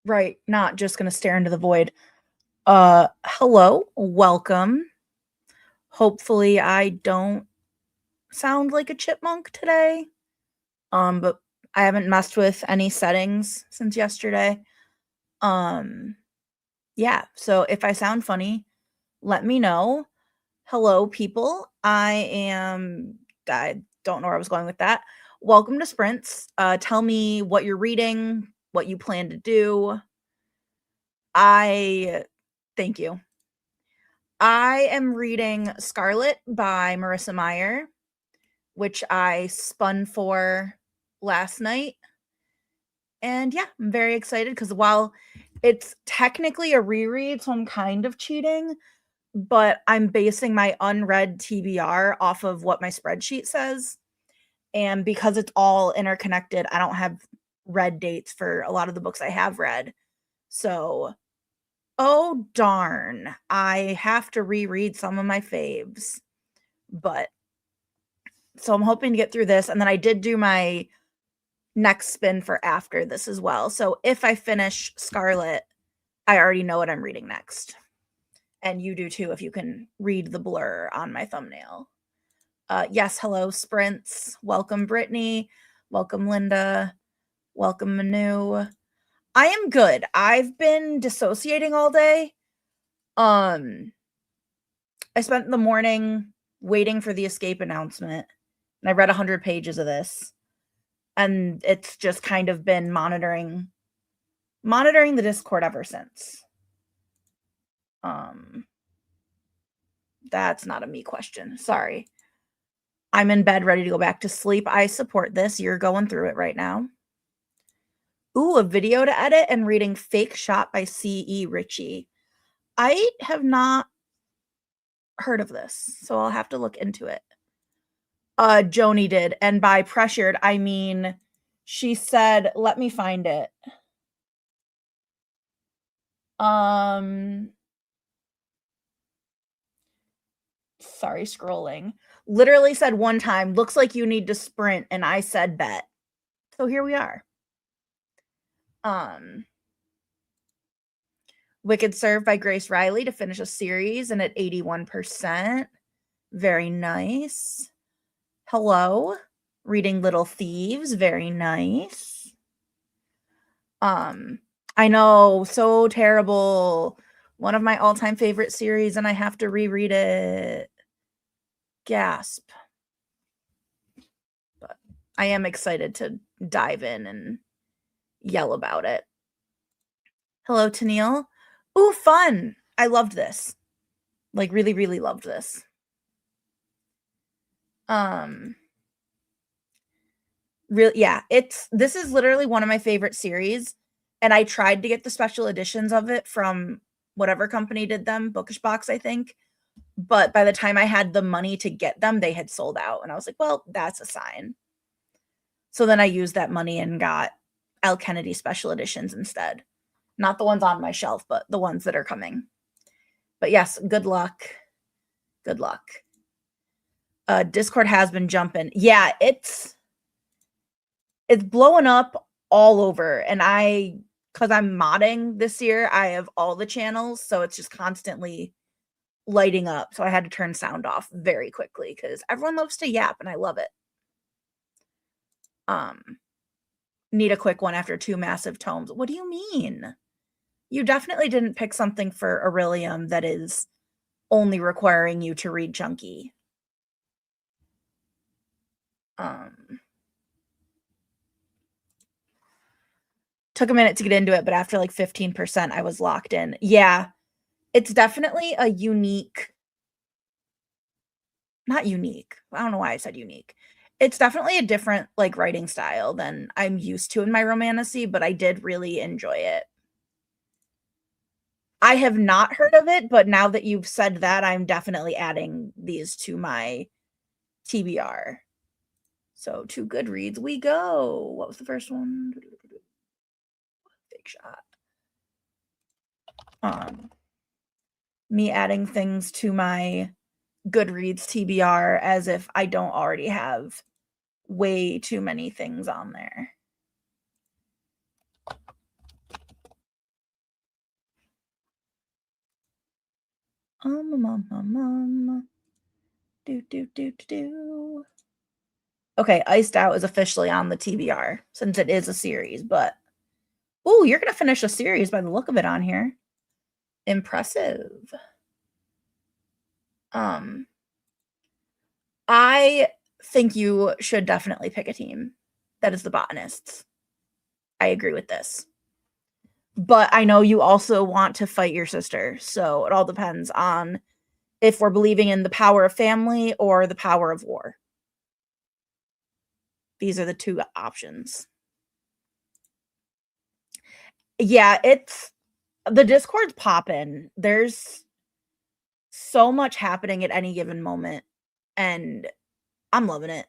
Right, not just gonna stare into the void. Hello, welcome. Hopefully, I don't sound like a chipmunk today. But I haven't messed with any settings since yesterday. Um, yeah, so if I sound funny, let me know. Hello, people. I don't know where I was going with that. Welcome to Sprints. Tell me what you're reading, what you plan to do. Thank you. I am reading Scarlet by Marissa Meyer, which I spun for last night. And yeah, I'm very excited because while it's technically a reread, so I'm kind of cheating, but I'm basing my unread TBR off of what my spreadsheet says. And because it's all interconnected, I don't have read dates for a lot of the books I have read. So oh, darn. I have to reread some of my faves. But so I'm hoping to get through this. And then I did do my next spin for after this as well. So if I finish Scarlet, I already know what I'm reading next. And you do too if you can read the blur on my thumbnail. Yes, hello, Sprints. Welcome, Brittany. Welcome, Linda. Welcome, Manu. I am good. I've been dissociating all day. I spent the morning waiting for the escape announcement, and I read 100 pages of this, and it's just kind of been monitoring the Discord ever since. That's not a me question. Sorry. I'm in bed ready to go back to sleep. I support this. You're going through it right now. Ooh, a video to edit and reading Fake Shot by C.E. Ritchie. I have not heard of this, so I'll have to look into it. Joni did, and by pressured, I mean she said, let me find it. Sorry, scrolling. Literally said one time, looks like you need to sprint, and I said bet. So here we are. Wicked Served by Grace Riley to finish a series and at 81%. Very nice. Hello. Reading Little Thieves. Very nice. I know, so terrible. One of my all-time favorite series, and I have to reread it. Gasp. But I am excited to dive in and yell about it. Hello, Tennille. Ooh, fun. I loved this. Like, really, really loved this. Really, yeah, this is literally one of my favorite series, and I tried to get the special editions of it from whatever company did them, Bookish Box, I think. But by the time I had the money to get them, they had sold out. And I was like, well, that's a sign. So then I used that money and got Elle Kennedy special editions instead. Not the ones on my shelf, but the ones that are coming. But yes, good luck. Good luck. Discord has been jumping. Yeah, it's blowing up all over. And because I'm modding this year, I have all the channels. So it's just constantly lighting up. So I had to turn sound off very quickly because everyone loves to yap and I love it. Need a quick one after 2 massive tomes. What do you mean? You definitely didn't pick something for Aurelium that is only requiring you to read chunky. Took a minute to get into it, but after like 15%, I was locked in. Yeah, it's definitely a unique, not unique. I don't know why I said unique. It's definitely a different like writing style than I'm used to in my romantasy, but I did really enjoy it. I have not heard of it, but now that you've said that, I'm definitely adding these to my TBR. So to Goodreads we go. What was the first one? Fake Shot. Me adding things to my Goodreads TBR as if I don't already have way too many things on there. Do. Okay, Iced Out is officially on the TBR since it is a series, but oh, you're gonna finish a series by the look of it on here. Impressive. I think you should definitely pick a team that is the Botanists. I agree with this. But I know you also want to fight your sister, so it all depends on if we're believing in the power of family or the power of war. These are the two options. Yeah, it's the Discord's popping. There's so much happening at any given moment, and I'm loving it.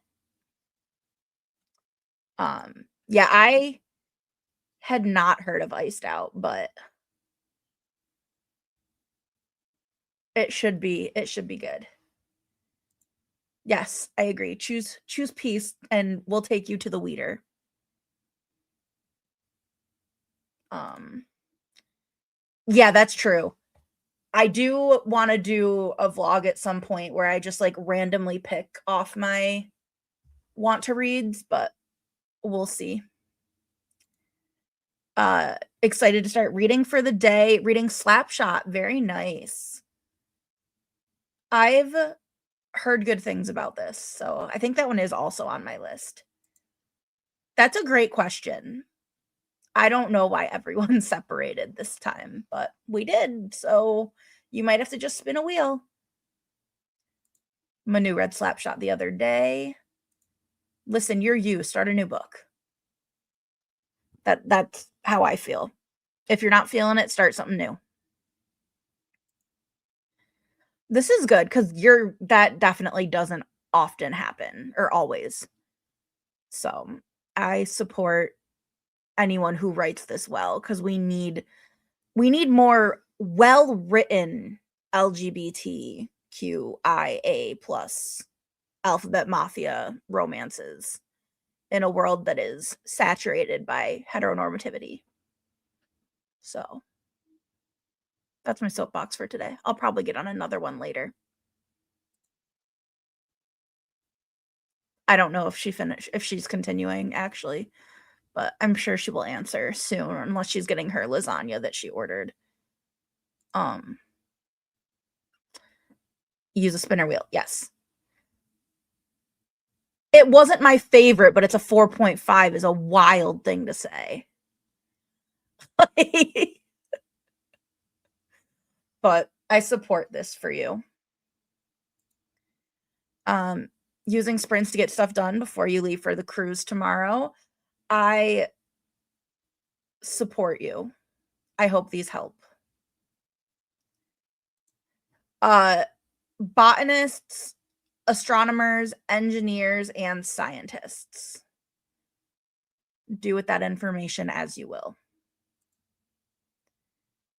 Yeah, I had not heard of Iced Out, but it should be good. Yes, I agree. Choose peace and we'll take you to the weeder. Yeah, that's true. I do want to do a vlog at some point where I just like randomly pick off my want to reads, but we'll see. Excited to start reading for the day. Reading Slapshot. Very nice. I've heard good things about this, so I think that one is also on my list. That's a great question. I don't know why everyone's separated this time, but we did, so you might have to just spin a wheel. Manu read Slapshot the other day. Listen, you're you. Start a new book. That's how I feel. If you're not feeling it, start something new. This is good because that definitely doesn't often happen or always. So I support anyone who writes this well because we need more well-written LGBTQIA plus alphabet mafia romances in a world that is saturated by heteronormativity. So that's my soapbox for today. I'll probably get on another one later. I don't know if she's continuing actually, but I'm sure she will answer soon unless she's getting her lasagna that she ordered. Use a spinner wheel. Yes. It wasn't my favorite, but it's a 4.5 is a wild thing to say. But I support this for you. Using sprints to get stuff done before you leave for the cruise tomorrow. I support you. I hope these help. Botanists, astronomers, engineers, and scientists. Do with that information as you will.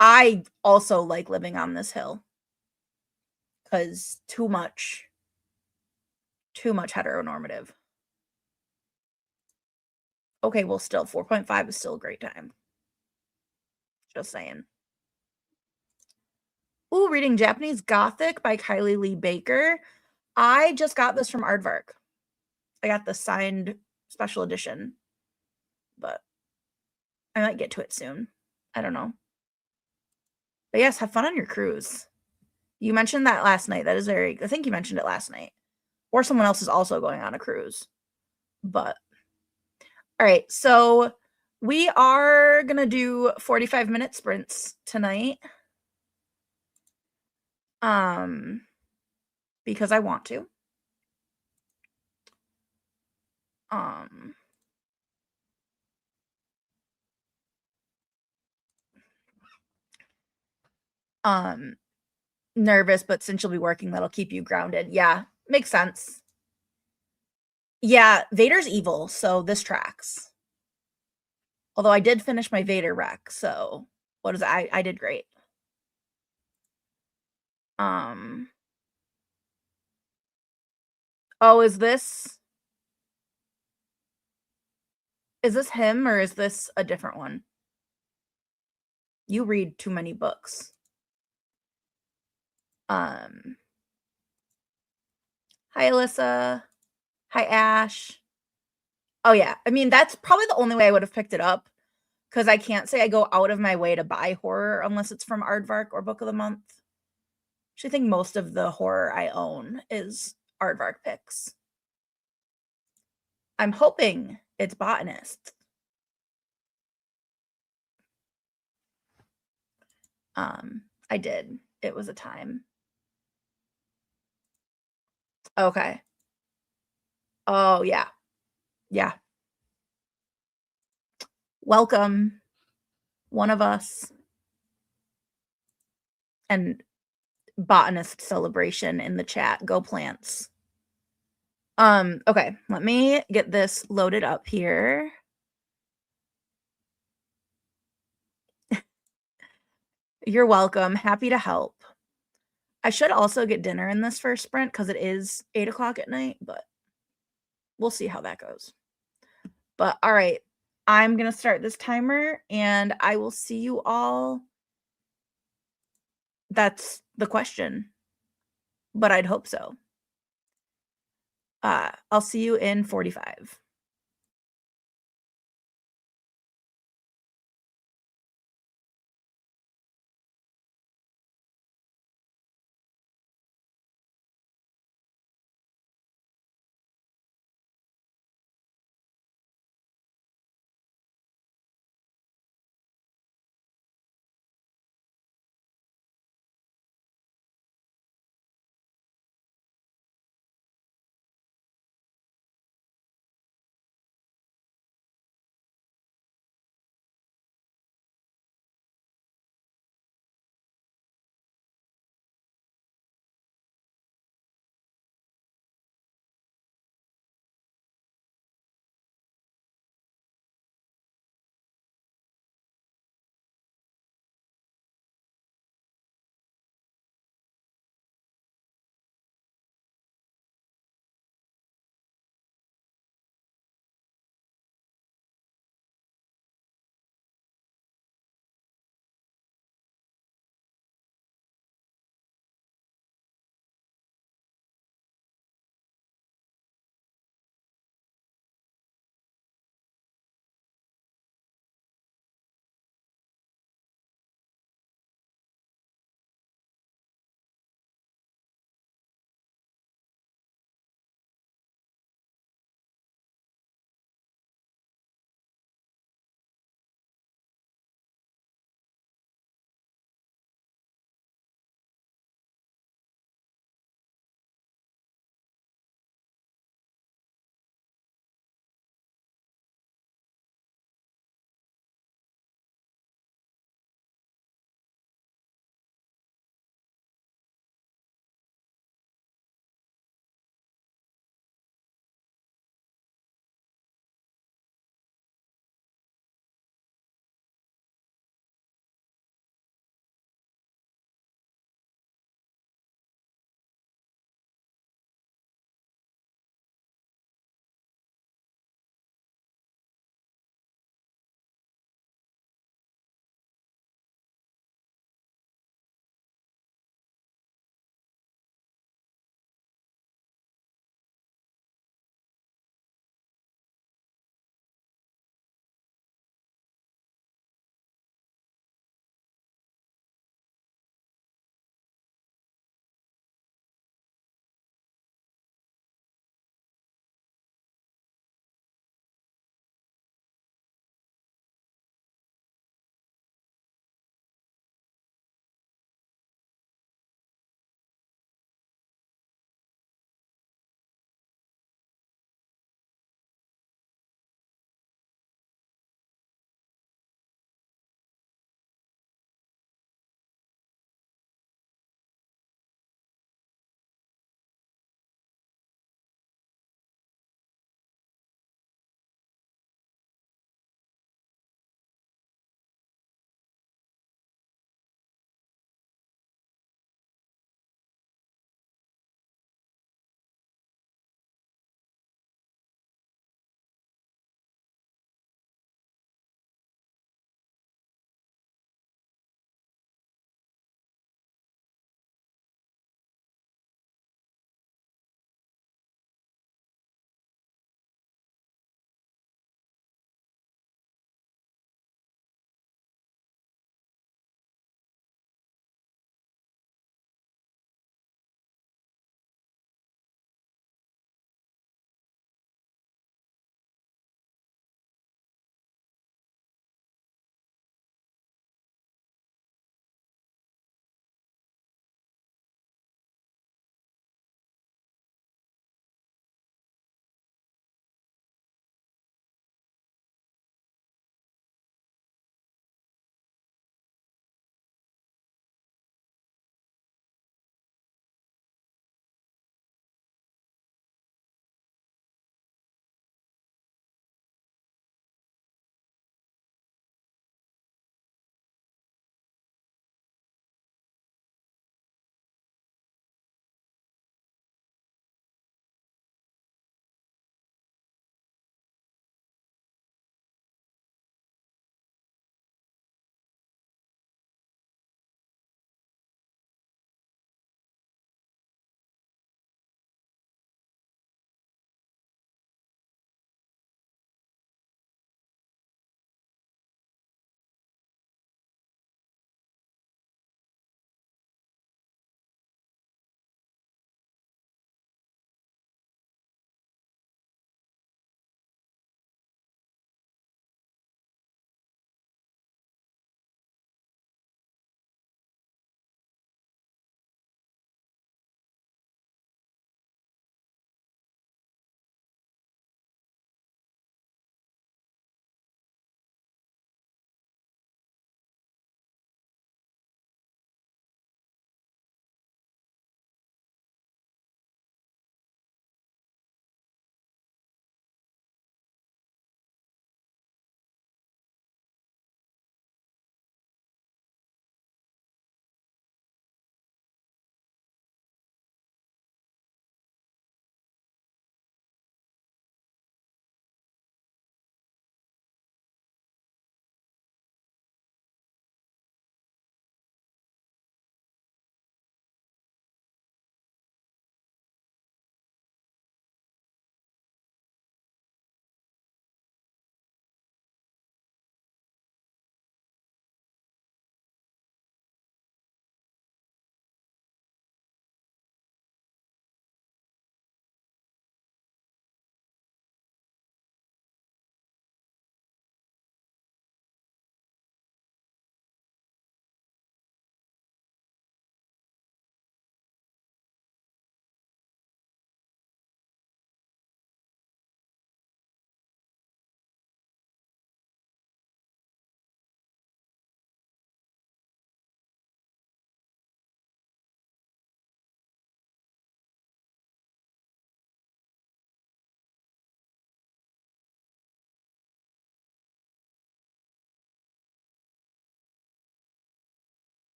I also like living on this hill because too much heteronormative. Okay, well, still 4.5 is still a great time. Just saying. Ooh, reading Japanese Gothic by Kylie Lee Baker. I just got this from Aardvark. I got the signed special edition, but I might get to it soon. I don't know. But yes, have fun on your cruise. You mentioned that last night. That is I think you mentioned it last night. Or someone else is also going on a cruise. But all right, so we are going to do 45-minute sprints tonight. Because I want to. Nervous, but since you'll be working, that'll keep you grounded. Yeah, makes sense. Yeah, Vader's evil, so this tracks. Although I did finish my Vader rec, so what is it? I did great. Oh, is this him or is this a different one? You read too many books. Hi, Alyssa. Hi, Ash. Oh, yeah. I mean, that's probably the only way I would have picked it up because I can't say I go out of my way to buy horror unless it's from Aardvark or Book of the Month. Actually, I think most of the horror I own is Aardvark picks. I'm hoping it's Botanist. I did. It was a time. Okay. Oh, yeah. Yeah. Welcome, one of us. And Botanist celebration in the chat. Go plants. Okay, let me get this loaded up here. You're welcome. Happy to help. I should also get dinner in this first sprint because it is 8 o'clock at night, but we'll see how that goes. But all right, I'm going to start this timer and I will see you all. That's the question, but I'd hope so. I'll see you in 45.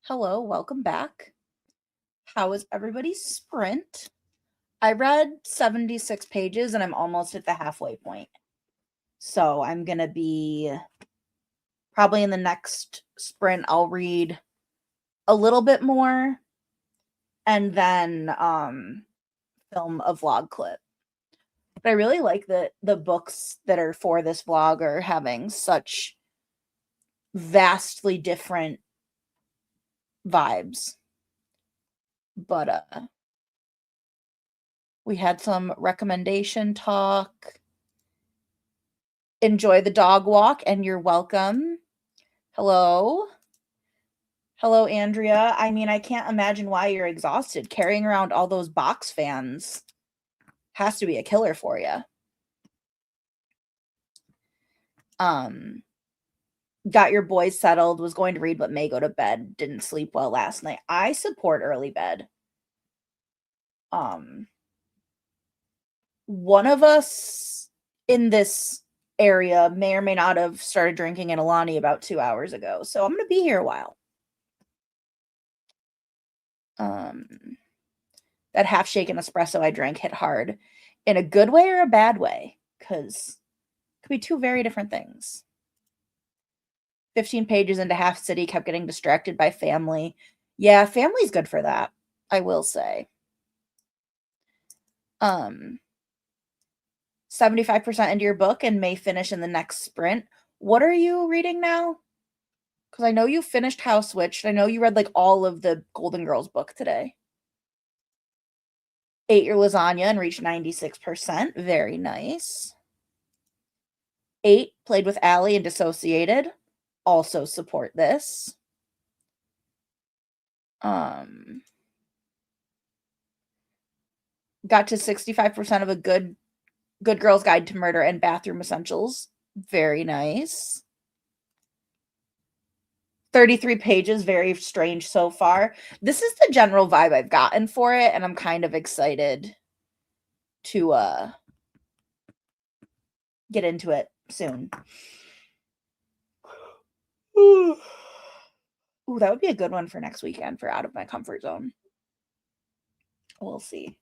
Hello, welcome back. How was everybody's sprint? I read 76 pages and I'm almost at the halfway point. So I'm going to be probably in the next sprint, I'll read a little bit more and then film a vlog clip. But I really like that the books that are for this vlog are having such vastly different vibes. But we had some recommendation talk. Enjoy the dog walk and you're welcome. Hello. Hello, Andrea. I mean, I can't imagine why you're exhausted. Carrying around all those box fans has to be a killer for you. Got your boys settled, was going to read but may go to bed, didn't sleep well last night. I support early bed. One of us in this area may or may not have started drinking in Alani about 2 hours ago, so I'm going to be here a while. That half-shaken espresso I drank hit hard in a good way or a bad way, because it could be two very different things. 15 pages into Half City, kept getting distracted by family. Yeah, family's good for that, I will say. 75% into your book and may finish in the next sprint. What are you reading now? Because I know you finished House Witch. I know you read like all of the Golden Girls book today. Ate your lasagna and reached 96%. Very nice. 8, played with Allie and dissociated. Also support this. Got to 65% of a good Girl's Guide to Murder and Bathroom Essentials. Very nice. 33 pages, very strange so far. This is the general vibe I've gotten for it, and I'm kind of excited to get into it soon. Ooh, that would be a good one for next weekend for Out of My Comfort Zone. We'll see.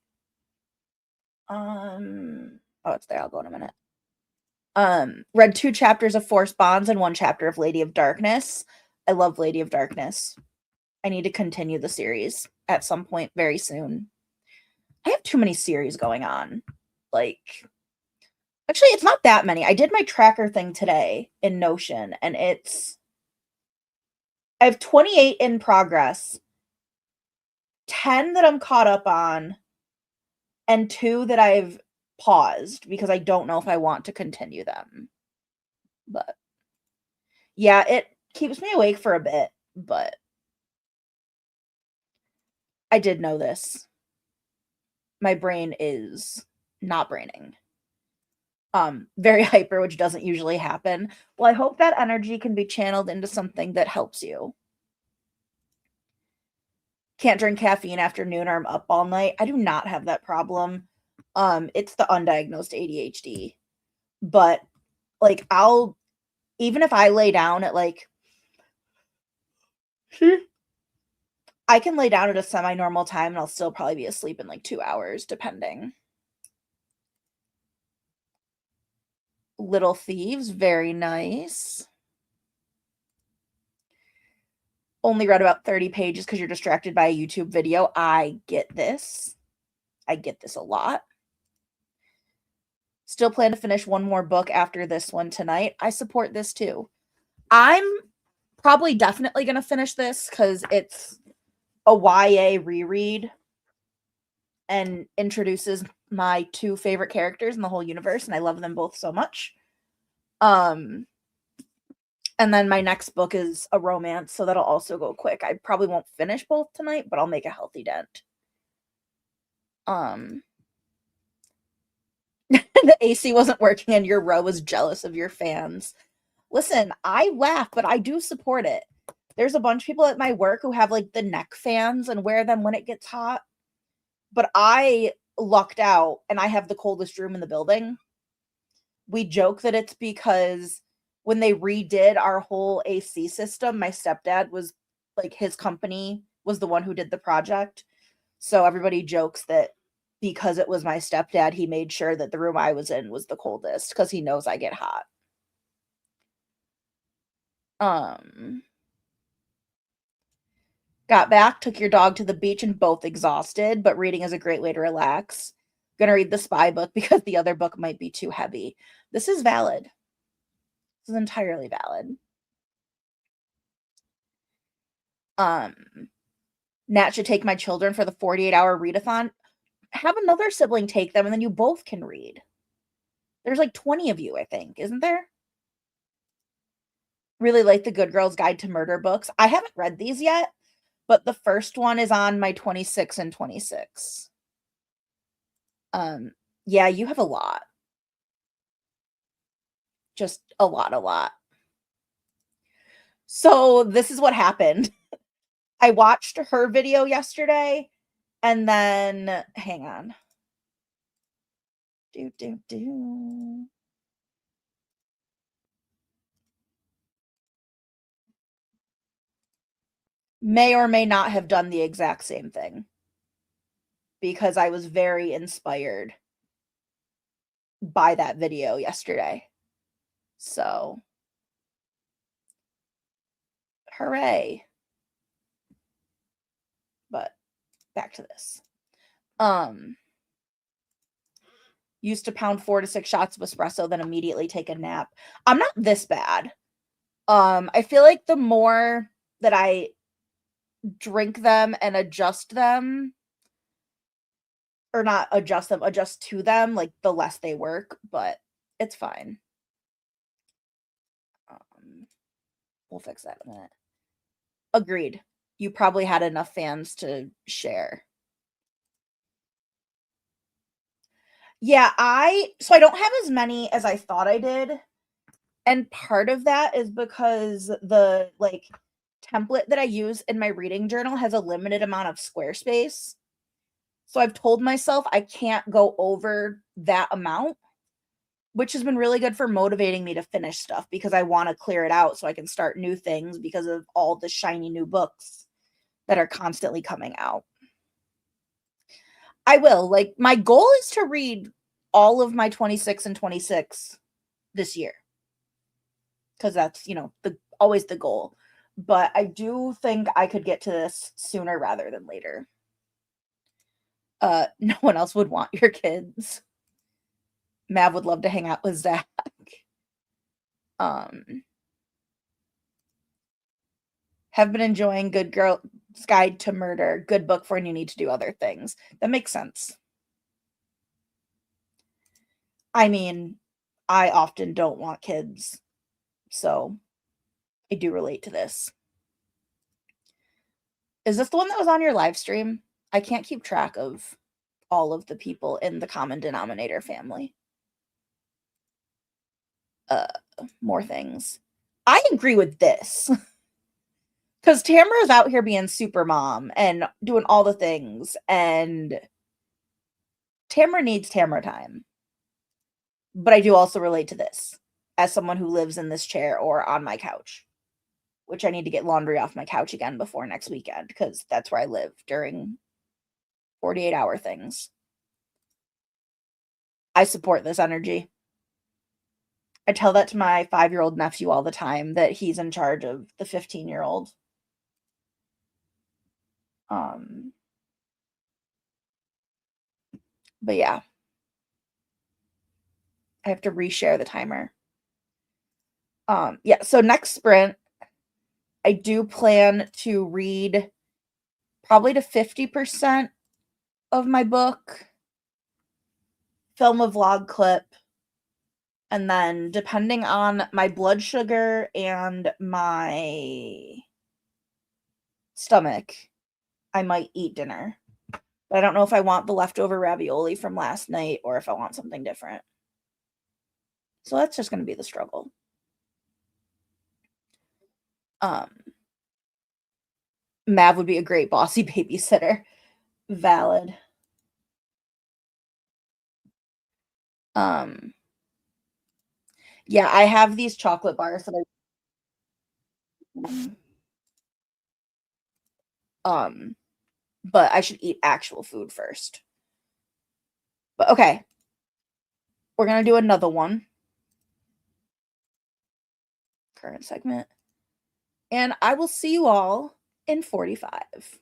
Oh, it's there. I'll go in a minute. Read 2 chapters of Force Bonds and 1 chapter of Lady of Darkness. I love Lady of Darkness. I need to continue the series at some point very soon. I have too many series going on. Like, actually, it's not that many. I did my tracker thing today in Notion, and I have 28 in progress, 10 that I'm caught up on, and 2 that I've paused because I don't know if I want to continue them. But yeah, it keeps me awake for a bit, but I did know this. My brain is not braining. Very hyper, which doesn't usually happen. Well, I hope that energy can be channeled into something that helps you. Can't drink caffeine after noon or I'm up all night. I do not have that problem. It's the undiagnosed ADHD. But like even if I lay down at like I can lay down at a semi-normal time and I'll still probably be asleep in like 2 hours, depending. Little Thieves, very nice. Only read about 30 pages because you're distracted by a YouTube video. I get this. I get this a lot. Still plan to finish one more book after this one tonight. I support this too. I'm probably definitely going to finish this because it's a YA reread and introduces my 2 favorite characters in the whole universe, and I love them both so much. And then my next book is a romance, so that'll also go quick. I probably won't finish both tonight, but I'll make a healthy dent. The AC wasn't working and your row was jealous of your fans. Listen, I laugh, but I do support it. There's a bunch of people at my work who have like the neck fans and wear them when it gets hot. But I lucked out and I have the coldest room in the building. We joke that it's because when they redid our whole AC system, my stepdad was like his company was the one who did the project. So everybody jokes that because it was my stepdad, he made sure that the room I was in was the coldest because he knows I get hot. Um, got back, took your dog to the beach, and both exhausted, but reading is a great way to relax. Gonna read the spy book because the other book might be too heavy. This is valid. This is entirely valid. Nat should take my children for the 48-hour readathon. Have another sibling take them, and then you both can read. There's like 20 of you, I think, isn't there? Really like the Good Girl's Guide to Murder books. I haven't read these yet, but the first one is on my 26 and 26. Yeah, you have a lot. Just a lot. So this is what happened. I watched her video yesterday, and then hang on. May or may not have done the exact same thing because I was very inspired by that video yesterday. So, hooray. But back to this. Used to pound 4 to 6 shots of espresso, then immediately take a nap. I'm not this bad. I feel like the more that I drink them and adjust them, or not adjust them, adjust to them, like the less they work, but it's fine. We'll fix that in a minute. Agreed. You probably had enough fans to share. Yeah, so I don't have as many as I thought I did. And part of that is because the like template that I use in my reading journal has a limited amount of square space. So I've told myself I can't go over that amount, which has been really good for motivating me to finish stuff because I want to clear it out so I can start new things because of all the shiny new books that are constantly coming out. I will. Like, my goal is to read all of my 26 and 26 this year. Because that's, always the goal. But I do think I could get to this sooner rather than later. No one else would want your kids. Mav would love to hang out with Zach. Have been enjoying Good Girl's Guide to Murder. Good book for when you need to do other things. That makes sense. I mean, I often don't want kids, so I do relate to this. Is this the one that was on your live stream? I can't keep track of all of the people in the common denominator family. More things. I agree with this. Because Tamara's out here being super mom and doing all the things, and Tamara needs Tamara time. But I do also relate to this as someone who lives in this chair or on my couch, which I need to get laundry off my couch again before next weekend because that's where I live during 48-hour things. I support this energy. I tell that to my 5-year-old nephew all the time that he's in charge of the 15-year-old. But yeah. I have to reshare the timer. Yeah, so next sprint, I do plan to read probably to 50% of my book, film a vlog clip, and then depending on my blood sugar and my stomach, I might eat dinner. But I don't know if I want the leftover ravioli from last night or if I want something different. So that's just going to be the struggle. Mav would be a great bossy babysitter. Valid. Yeah, I have these chocolate bars that Um, but I should eat actual food first. But okay, we're gonna do another one. Current segment. And I will see you all in 45.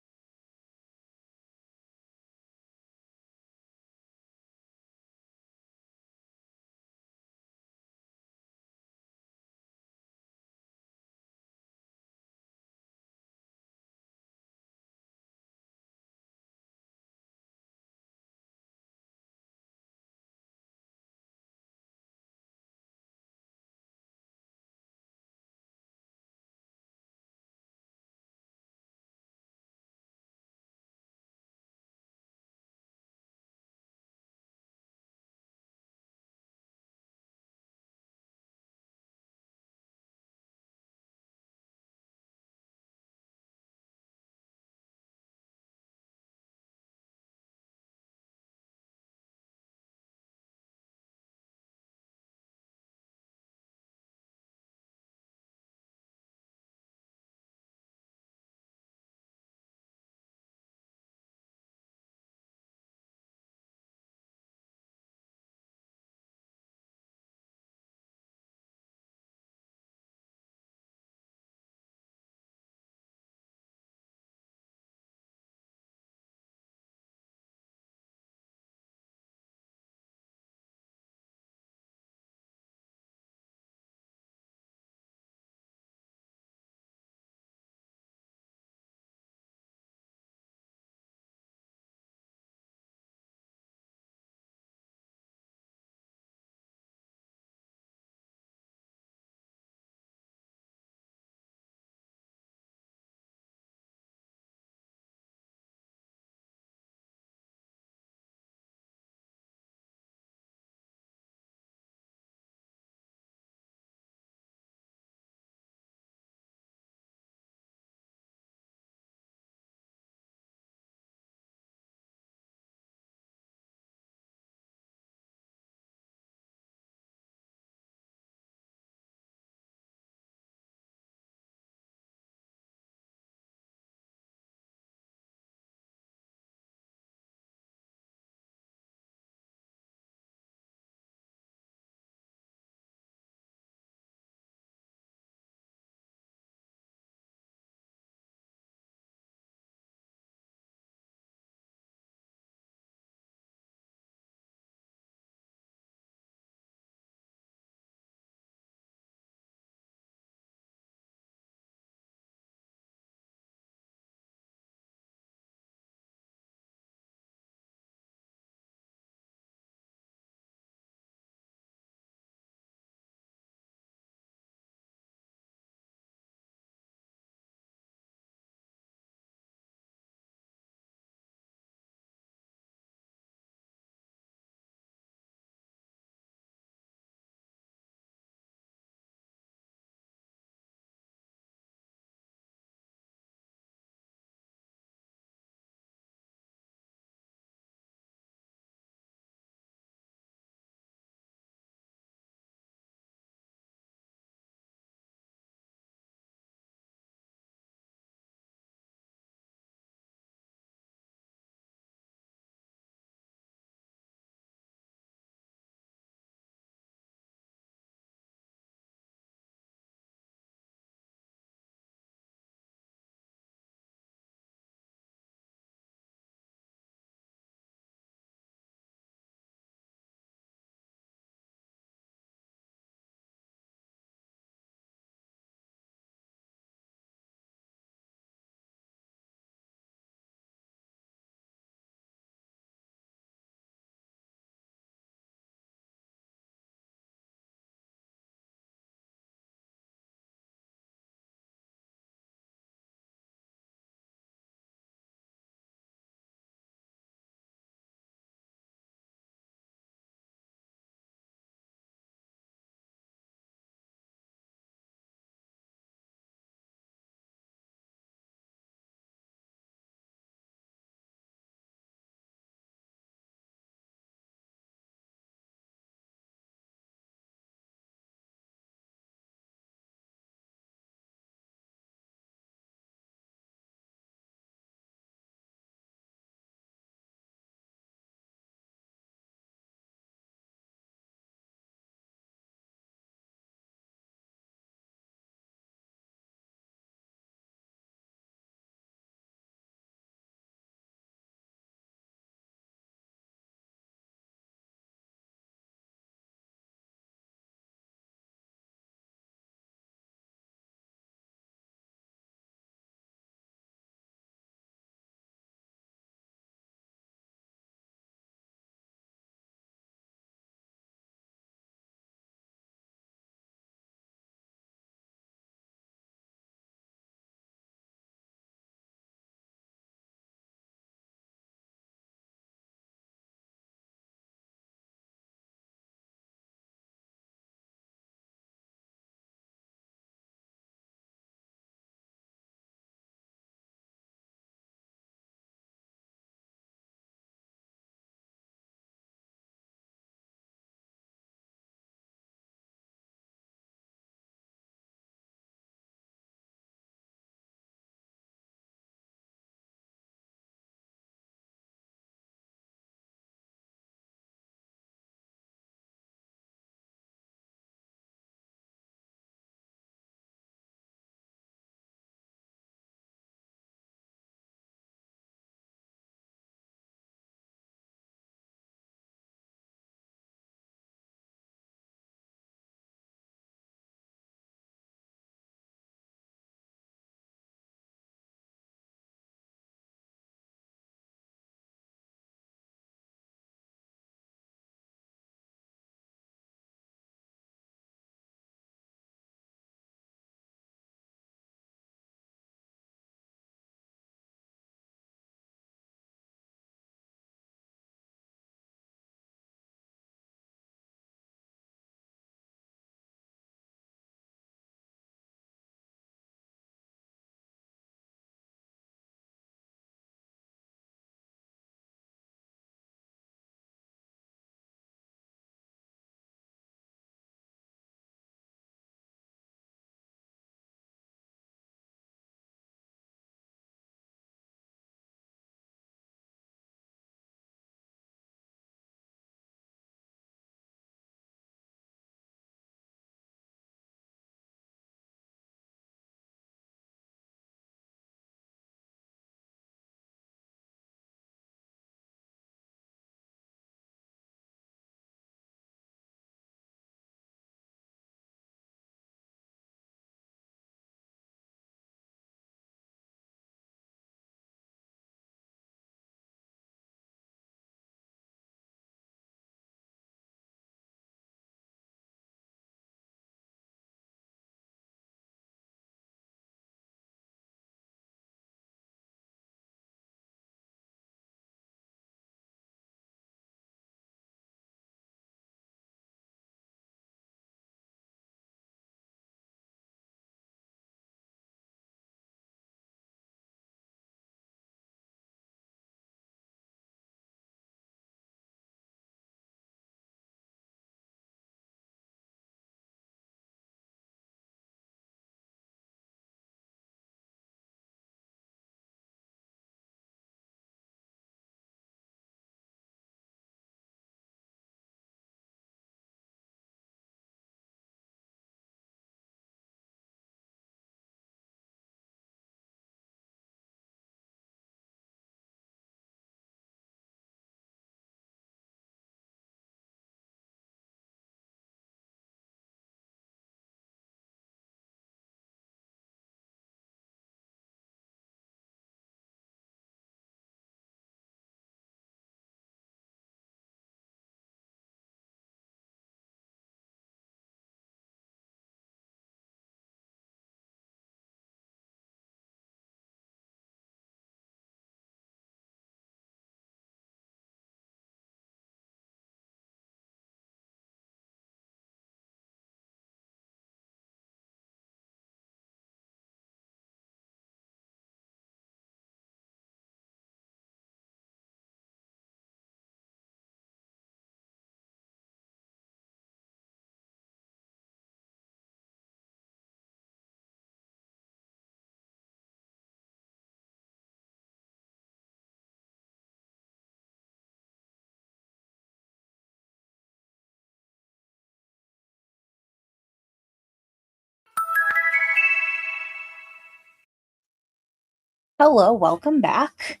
Hello, welcome back.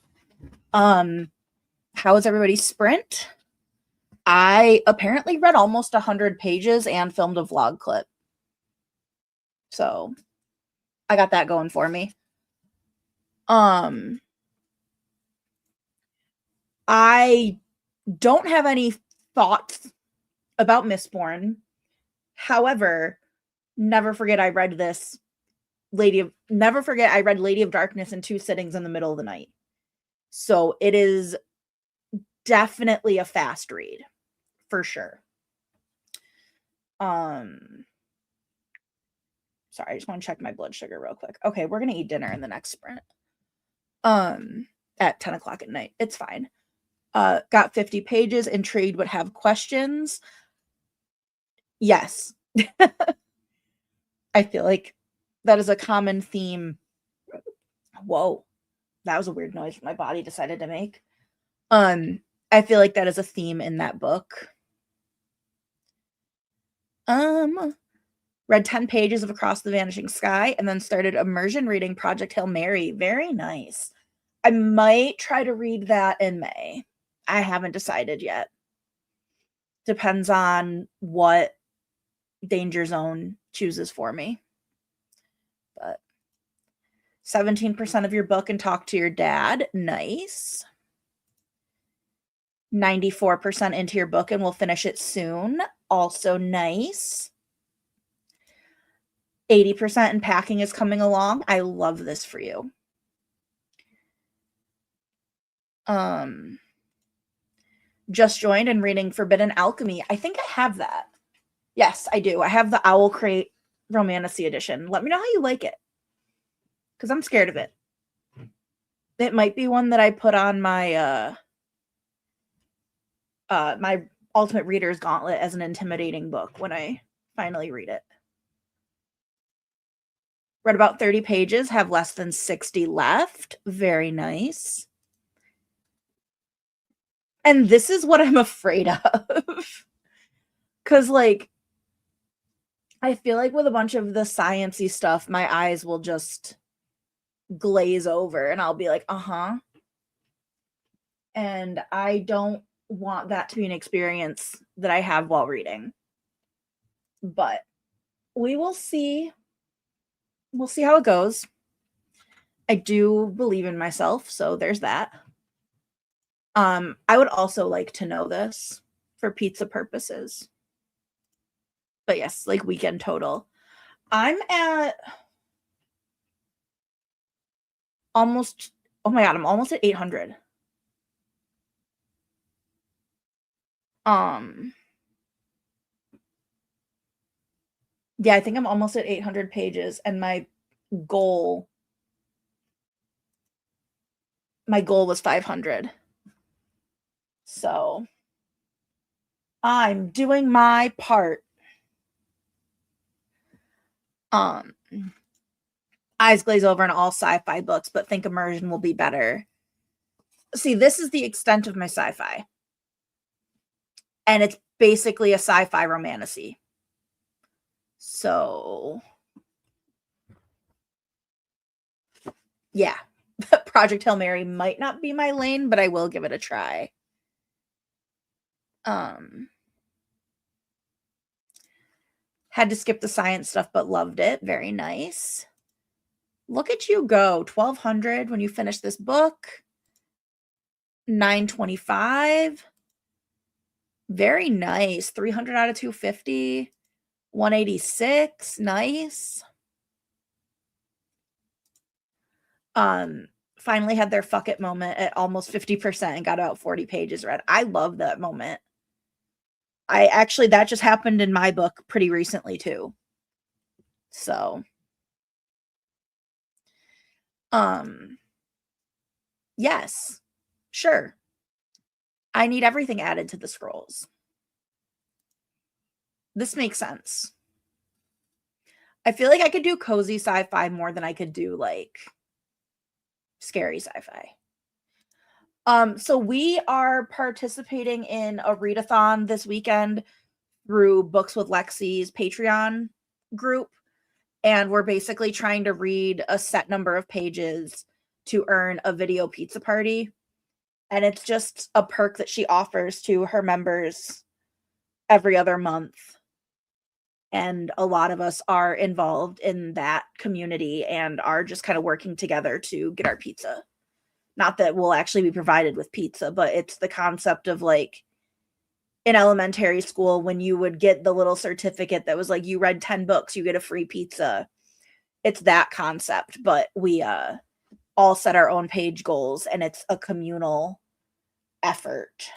How was everybody's sprint? I apparently read almost 100 pages and filmed a vlog clip. So, I got that going for me. I don't have any thoughts about Mistborn. However, never forget I read Lady of Darkness in 2 sittings in the middle of the night. So it is definitely a fast read, for sure. Sorry, I just want to check my blood sugar real quick. Okay, we're gonna eat dinner in the next sprint. At 10 o'clock at night. It's fine. Got 50 pages. Intrigued, would have questions. Yes. I feel like that is a common theme. Whoa, that was a weird noise my body decided to make. I feel like that is a theme in that book. Read 10 pages of Across the Vanishing Sky and then started immersion reading Project Hail Mary. Very nice. I might try to read that in May. I haven't decided yet. Depends on what Danger Zone chooses for me. But 17% of your book and talk to your dad. Nice. 94% into your book and we'll finish it soon. Also nice. 80% in packing is coming along. I love this for you. Just joined and reading Forbidden Alchemy. I think I have that. Yes, I do. I have the Owl Crate Romantasy edition. Let me know how you like it. Because I'm scared of it. It might be one that I put on my my Ultimate Reader's Gauntlet as an intimidating book when I finally read it. Read about 30 pages, have less than 60 left. Very nice. And this is what I'm afraid of. Because, like, I feel like with a bunch of the science-y stuff, my eyes will just glaze over and I'll be like, uh-huh. And I don't want that to be an experience that I have while reading. But we will see. We'll see how it goes. I do believe in myself, so there's that. I would also like to know this for pizza purposes. But yes, like weekend total. I'm at almost, oh my God, I'm almost at 800. Yeah, I think I'm almost at 800 pages and my goal was 500. So I'm doing my part. Eyes glaze over in all sci-fi books, but think immersion will be better. See, this is the extent of my sci-fi. And it's basically a sci-fi romantasy. So, yeah. Project Hail Mary might not be my lane, but I will give it a try. Had to skip the science stuff, but loved it. Very nice. Look at you go. 1,200 when you finish this book. 925. Very nice. 300 out of 250. 186. Nice. Finally had their fuck it moment at almost 50% and got about 40 pages read. I love that moment. That just happened in my book pretty recently too. So, yes, sure. I need everything added to the scrolls. This makes sense. I feel like I could do cozy sci-fi more than I could do like scary sci-fi. So we are participating in a readathon this weekend through Books with Lexi's Patreon group. And we're basically trying to read a set number of pages to earn a video pizza party. And it's just a perk that she offers to her members every other month. And a lot of us are involved in that community and are just kind of working together to get our pizza. Not that we'll actually be provided with pizza, but it's the concept of like in elementary school when you would get the little certificate that was like you read 10 books, you get a free pizza. It's that concept, but we all set our own page goals and it's a communal effort.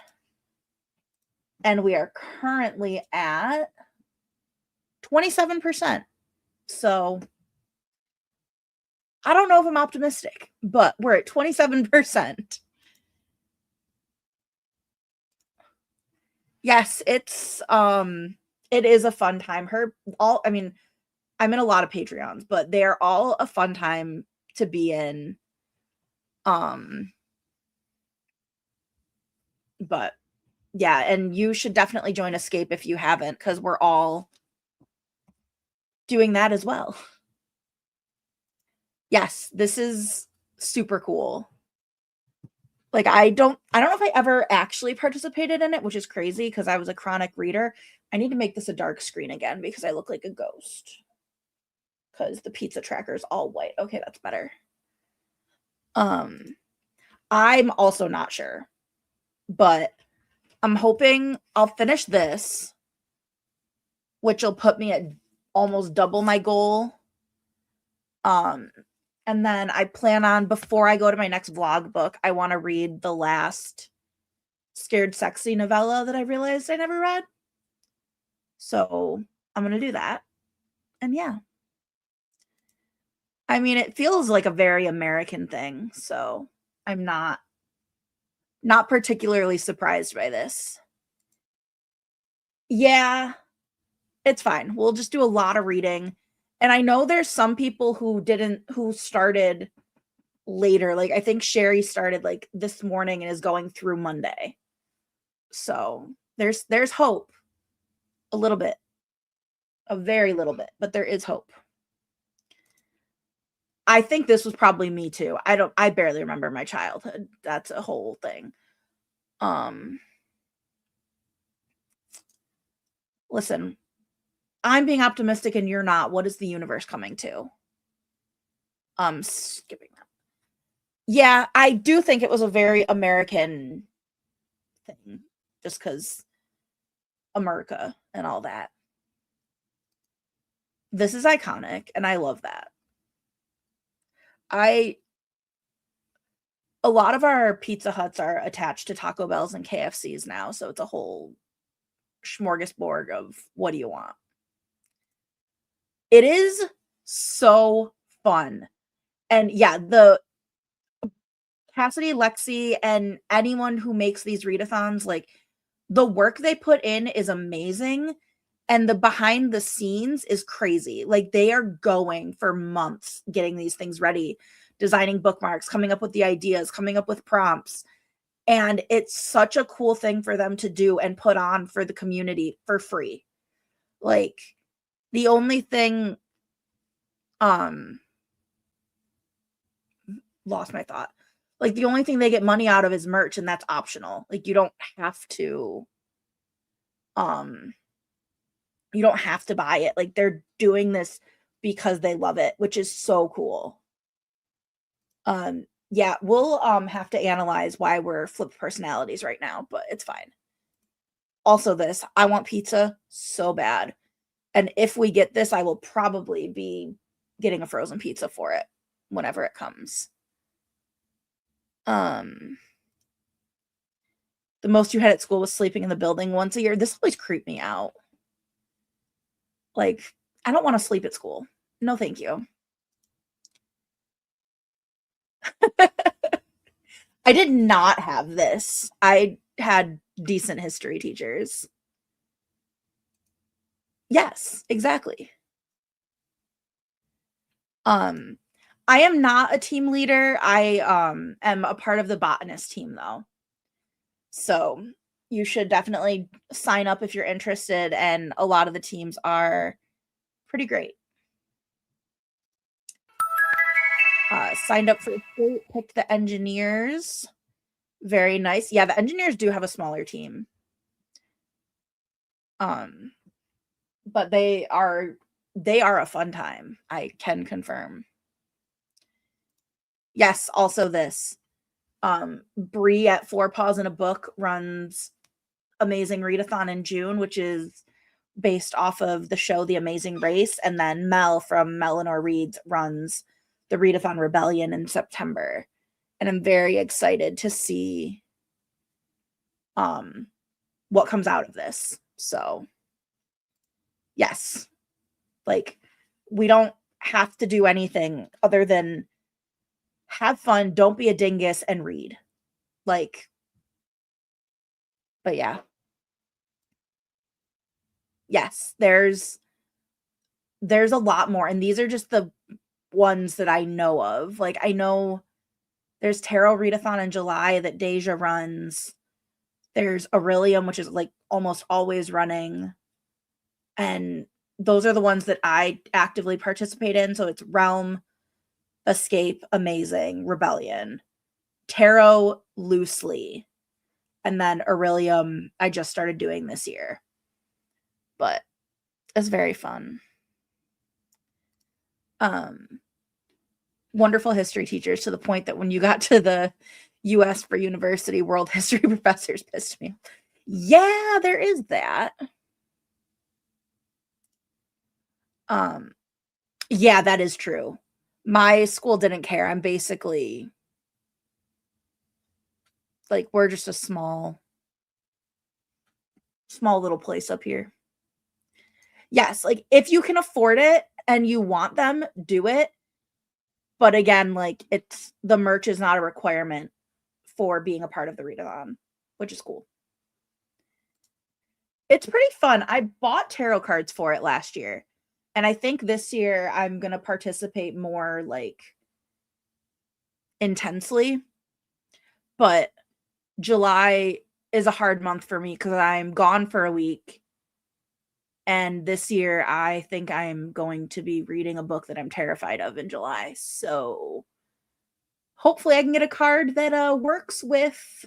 And we are currently at 27%. So I don't know if I'm optimistic, but we're at 27%. Yes, it's it is a fun time. I'm in a lot of Patreons, but they're all a fun time to be in. But yeah, and you should definitely join Escape if you haven't, because we're all doing that as well. Yes, this is super cool. Like I don't know if I ever actually participated in it, which is crazy because I was a chronic reader. I need to make this a dark screen again because I look like a ghost. Because the pizza tracker is all white. Okay, that's better. I'm also not sure, but I'm hoping I'll finish this, which will put me at almost double my goal. And then I plan on, before I go to my next vlog book, I want to read the last Scared Sexy novella that I realized I never read. So I'm going to do that. And yeah. I mean, it feels like a very American thing, so I'm not particularly surprised by this. Yeah, it's fine. We'll just do a lot of reading. And I know there's some people who started later. Like I think Sherry started like this morning and is going through Monday. So there's hope. A little bit. A very little bit, but there is hope. I think this was probably me too. I barely remember my childhood. That's a whole thing. Listen, I'm being optimistic and you're not. What is the universe coming to? Skipping that. Yeah, I do think it was a very American thing, just because America and all that. This is iconic, and I love that. A lot of our Pizza Huts are attached to Taco Bells and KFCs now, so it's a whole smorgasbord of what do you want. It is so fun. And yeah, the Cassidy, Lexi, and anyone who makes these readathons, like the work they put in is amazing. And the behind the scenes is crazy. Like they are going for months getting these things ready, designing bookmarks, coming up with the ideas, coming up with prompts. And it's such a cool thing for them to do and put on for the community for free. Like the only thing, lost my thought. Like the only thing they get money out of is merch, and that's optional. Like you don't have to buy it. Like they're doing this because they love it, which is so cool. Yeah, we'll have to analyze why we're flipped personalities right now, but it's fine. Also this, I want pizza so bad. And if we get this, I will probably be getting a frozen pizza for it whenever it comes. The most you had at school was sleeping in the building once a year. This always creeped me out. Like, I don't want to sleep at school. No, thank you. I did not have this. I had decent history teachers. Yes, exactly. I am not a team leader. I am a part of the botanist team though. So you should definitely sign up if you're interested, and a lot of the teams are pretty great. Signed up for state, picked the engineers. Very nice. Yeah, the engineers do have a smaller team. But they are a fun time. I can confirm. Yes, also this. Bree at Four Paws in a Book runs Amazing Readathon in June, which is based off of the show The Amazing Race, and then Mel from Melonor Reads runs the Readathon Rebellion in September. And I'm very excited to see what comes out of this. So yes, like we don't have to do anything other than have fun, don't be a dingus, and read. Like, but yeah. Yes, there's a lot more, and these are just the ones that I know of. Like, I know there's Tarot Readathon in July that Deja runs. There's Aurelium, which is like almost always running. And those are the ones that I actively participate in. So it's Realm, Escape, Amazing, Rebellion, Tarot loosely, and then Aurelium I just started doing this year. But it's very fun. Wonderful history teachers, to the point that when you got to the US for university, world history professors pissed me. Yeah, there is that. Yeah, that is true. My school didn't care. I'm basically like, we're just a small little place up here. Yes, like if you can afford it and you want them, do it. But again, like it's the merch is not a requirement for being a part of the readathon, which is cool. It's pretty fun. I bought tarot cards for it last year. And I think this year I'm going to participate more like intensely. But July is a hard month for me because I'm gone for a week. And this year I think I'm going to be reading a book that I'm terrified of in July. So hopefully I can get a card that works with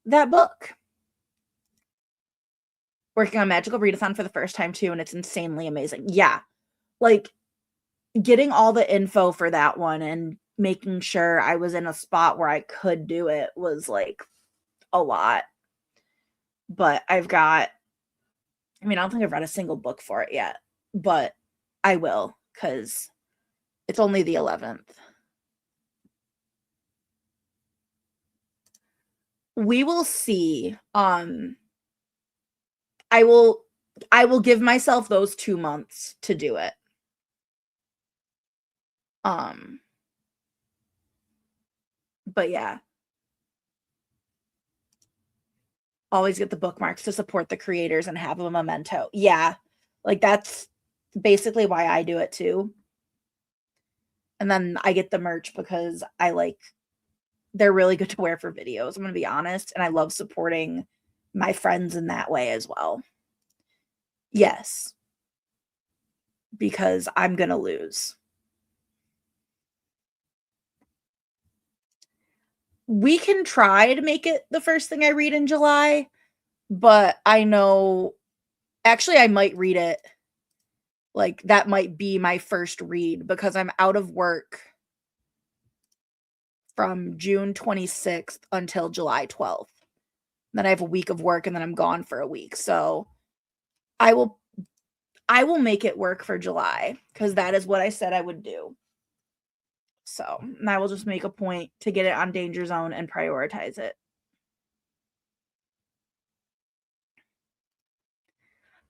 that book. Working on Magical Readathon for the first time too, and it's insanely amazing. Yeah. Like getting all the info for that one and making sure I was in a spot where I could do it was like a lot. But I don't think I've read a single book for it yet, but I will, because it's only the 11th. We will see. I will give myself those 2 months to do it. But yeah. Always get the bookmarks to support the creators and have a memento. Yeah. Like that's basically why I do it too. And then I get the merch because they're really good to wear for videos. I'm going to be honest. And I love supporting my friends in that way as well. Yes. Because I'm going to lose. We can try to make it the first thing I read in July, but I know actually I might read it. Like that might be my first read because I'm out of work from June 26th until July 12th. Then I have a week of work and then I'm gone for a week. So I will make it work for July because that is what I said I would do. So, and I will just make a point to get it on Danger Zone and prioritize it.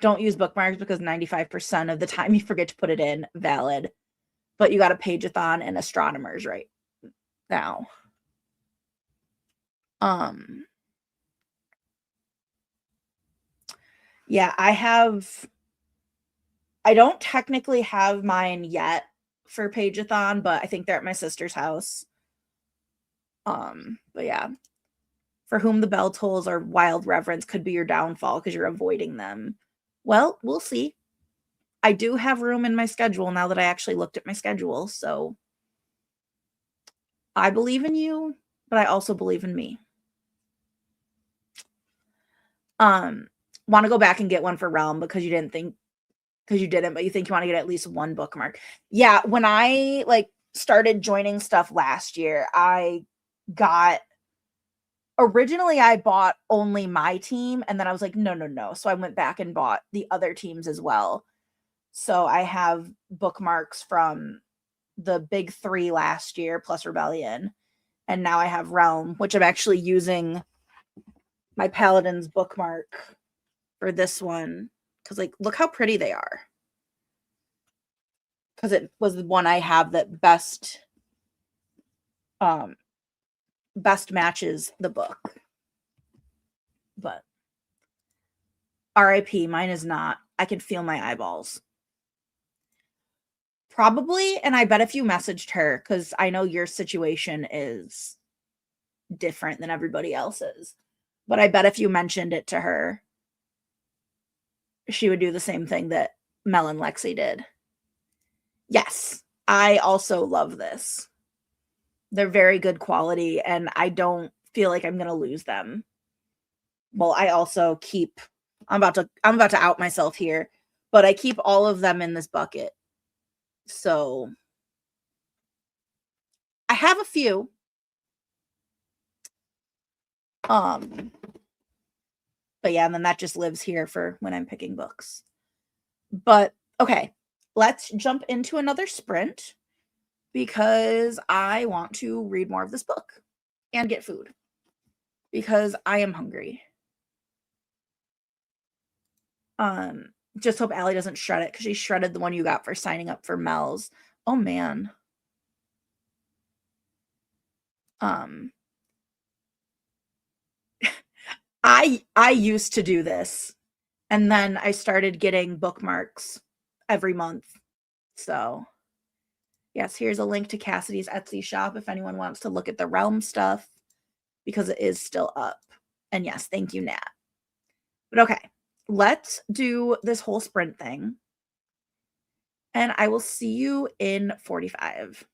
Don't use bookmarks because 95% of the time you forget to put it in. Valid. But you got a Pageathon and astronomers right now. Yeah, I don't technically have mine yet for Pageathon, but I think they're at my sister's house. But yeah. For whom the bell tolls or wild reverence could be your downfall because you're avoiding them. Well, we'll see. I do have room in my schedule now that I actually looked at my schedule, so I believe in you, but I also believe in me. Want to go back and get one for Realm because you didn't, but you think you want to get at least one bookmark. Yeah, when I like started joining stuff last year, got originally I bought only my team and then I was like, no, no, no. So I went back and bought the other teams as well. So I have bookmarks from the big 3 last year plus Rebellion. And now I have Realm, which I'm actually using my Paladins bookmark for this one. Cause like, look how pretty they are. Cause it was the one I have that best matches the book. But RIP, mine is not. I can feel my eyeballs. Probably, and I bet if you messaged her, because I know your situation is different than everybody else's, but I bet if you mentioned it to her, she would do the same thing that Mel and Lexi did. Yes, I also love this. They're very good quality, and I don't feel like I'm going to lose them. Well, I also keep I'm about to out myself here, but I keep all of them in this bucket. So I have a few. But yeah, and then that just lives here for when I'm picking books. But okay, let's jump into another sprint because I want to read more of this book and get food because I am hungry. Just hope Allie doesn't shred it because she shredded the one you got for signing up for Mel's. Oh man. I used to do this, and then I started getting bookmarks every month. So, yes, here's a link to Cassidy's Etsy shop if anyone wants to look at the Realm stuff because it is still up. And yes, thank you, Nat. But okay, let's do this whole sprint thing. And I will see you in 45.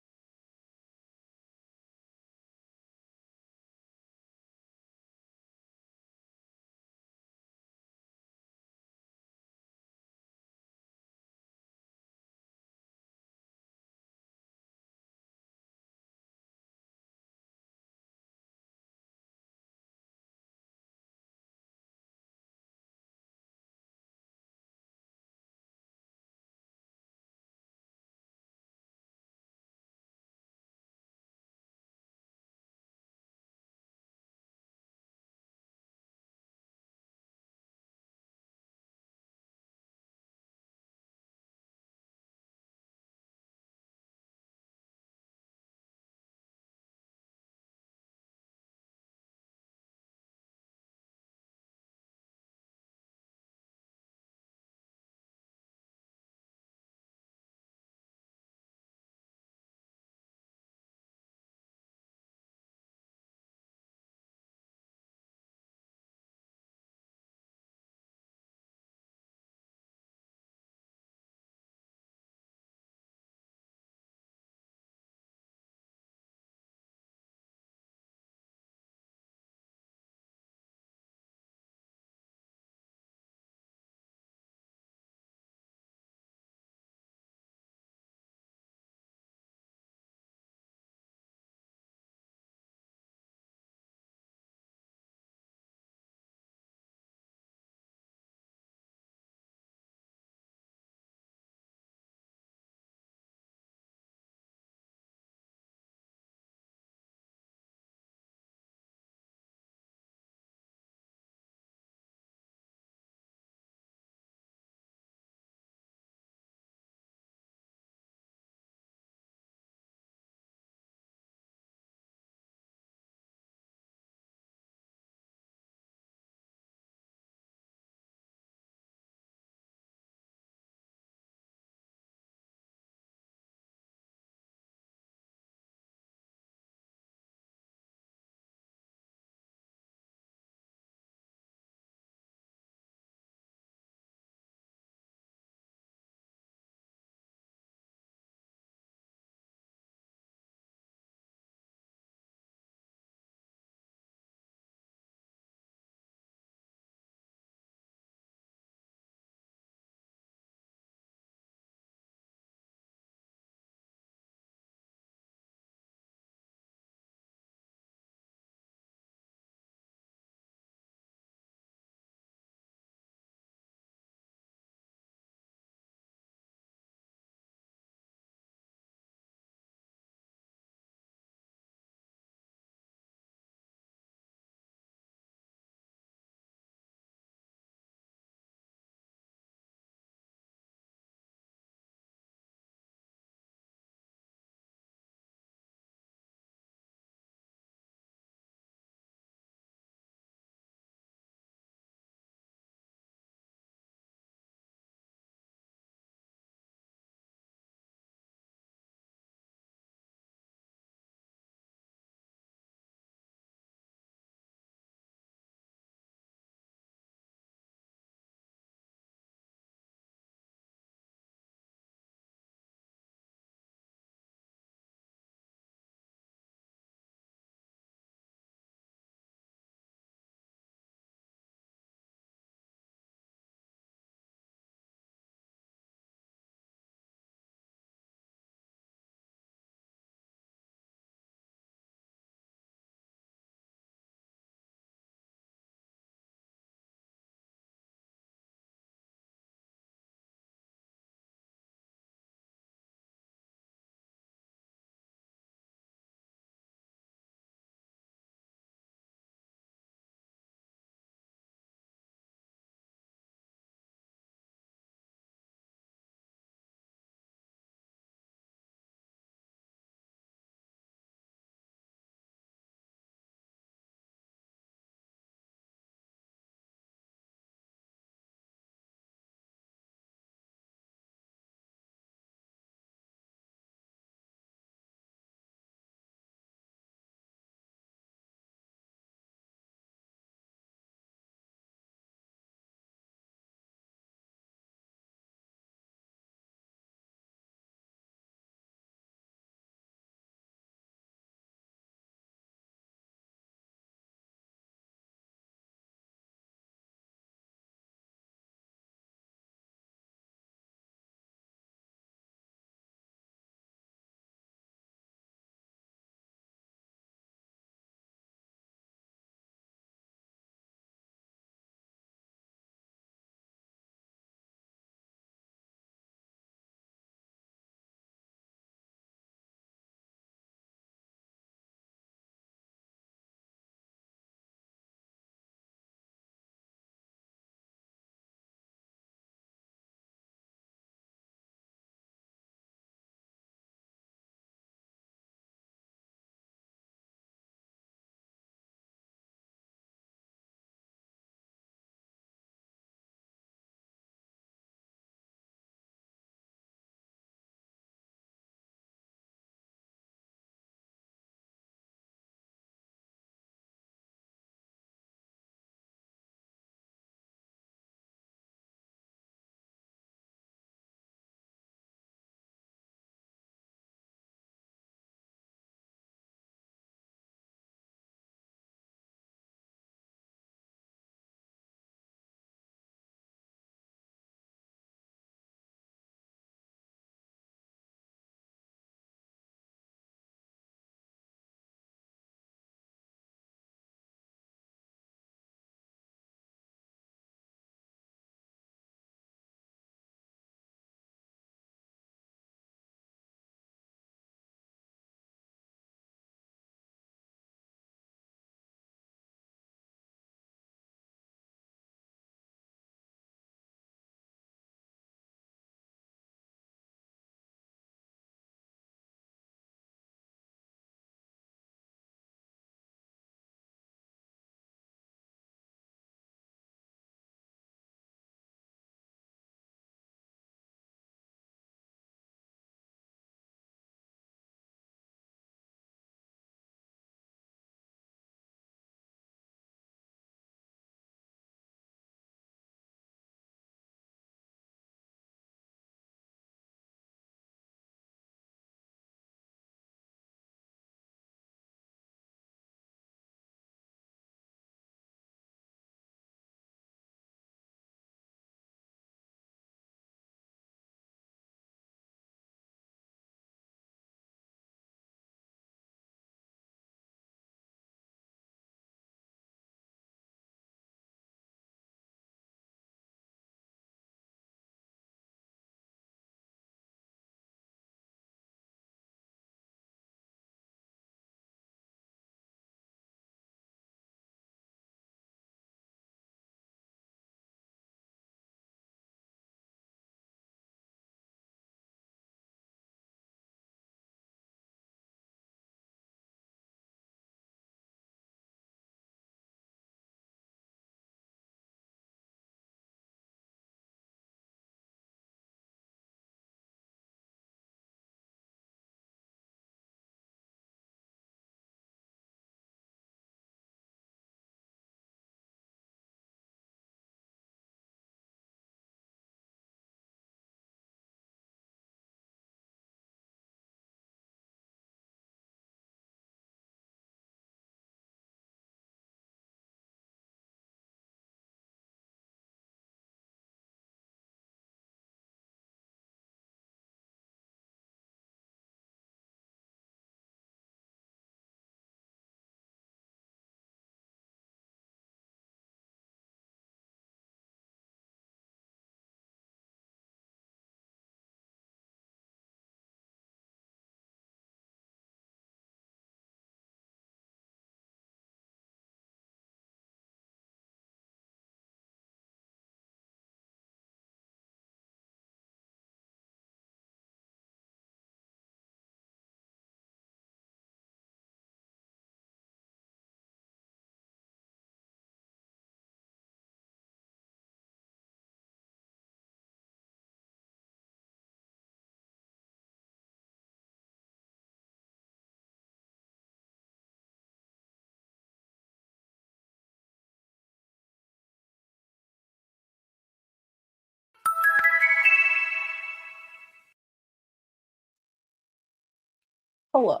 Hello.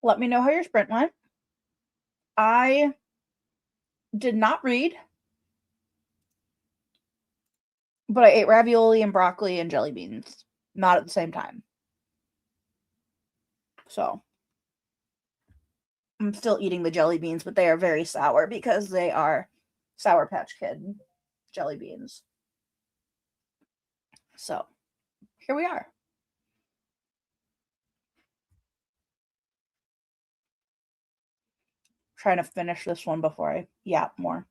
Let me know how your sprint went. I did not read, but I ate ravioli and broccoli and jelly beans, not at the same time. So I'm still eating the jelly beans, but they are very sour because they are Sour Patch Kid jelly beans. So here we are. Trying to finish this one before I yap more.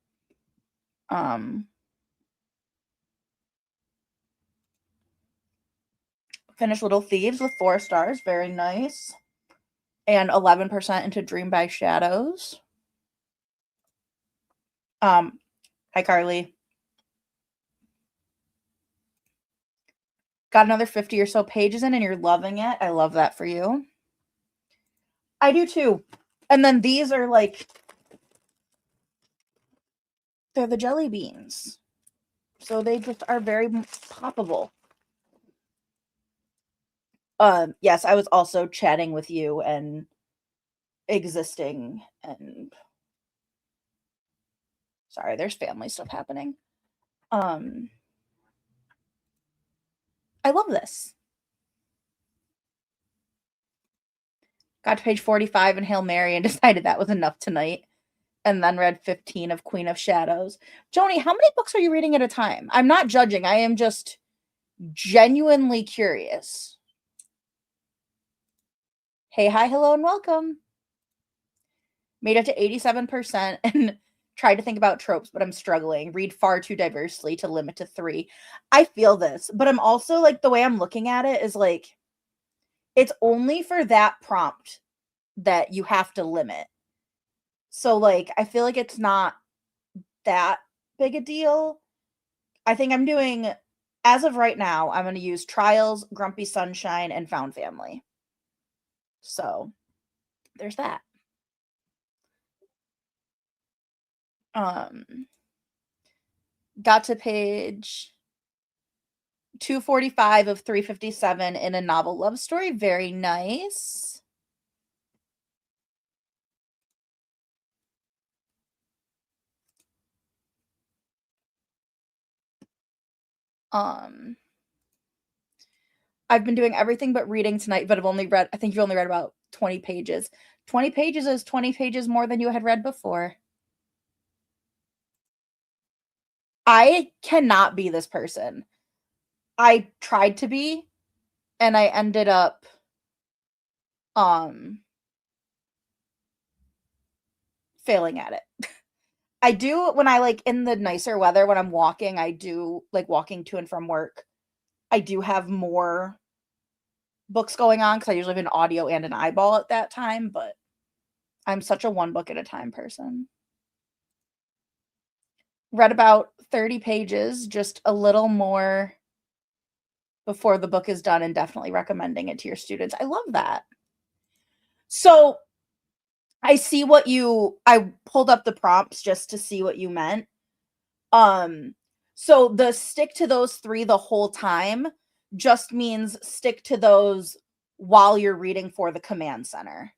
Finish Little Thieves with 4 stars. Very nice. And 11% into Dream by Shadows. Hi, Carly. Got another 50 or so pages in and you're loving it. I love that for you. I do too. And then these are like, they're the jelly beans. So they just are very poppable. Yes, I was also chatting with you and existing and sorry, there's family stuff happening. I love this. Got to page 45 in Hail Mary and decided that was enough tonight. And then read 15 of Queen of Shadows. Joni, how many books are you reading at a time? I'm not judging. I am just genuinely curious. Hey, hi, hello, and welcome. Made it to 87% and tried to think about tropes, but I'm struggling. Read far too diversely to limit to 3. I feel this, but I'm also like, the way I'm looking at it is like, it's only for that prompt that you have to limit. So like, I feel like it's not that big a deal. I think I'm doing, as of right now, I'm going to use Trials, Grumpy Sunshine, and Found Family. So there's that. Got to page 245 of 357 in a novel love story. Very nice. I've been doing everything but reading tonight, but I think you've only read about 20 pages. 20 pages is 20 pages more than you had read before. I cannot be this person. I tried to be, and I ended up failing at it. I do when I like in the nicer weather when I'm walking, I do like walking to and from work. I do have more books going on because I usually have an audio and an eyeball at that time, but I'm such a one book at a time person. Read about 30 pages, just a little more before the book is done, and definitely recommending it to your students. I love that. So I see what I pulled up the prompts just to see what you meant. So the stick to those 3 the whole time just means stick to those while you're reading for the command center.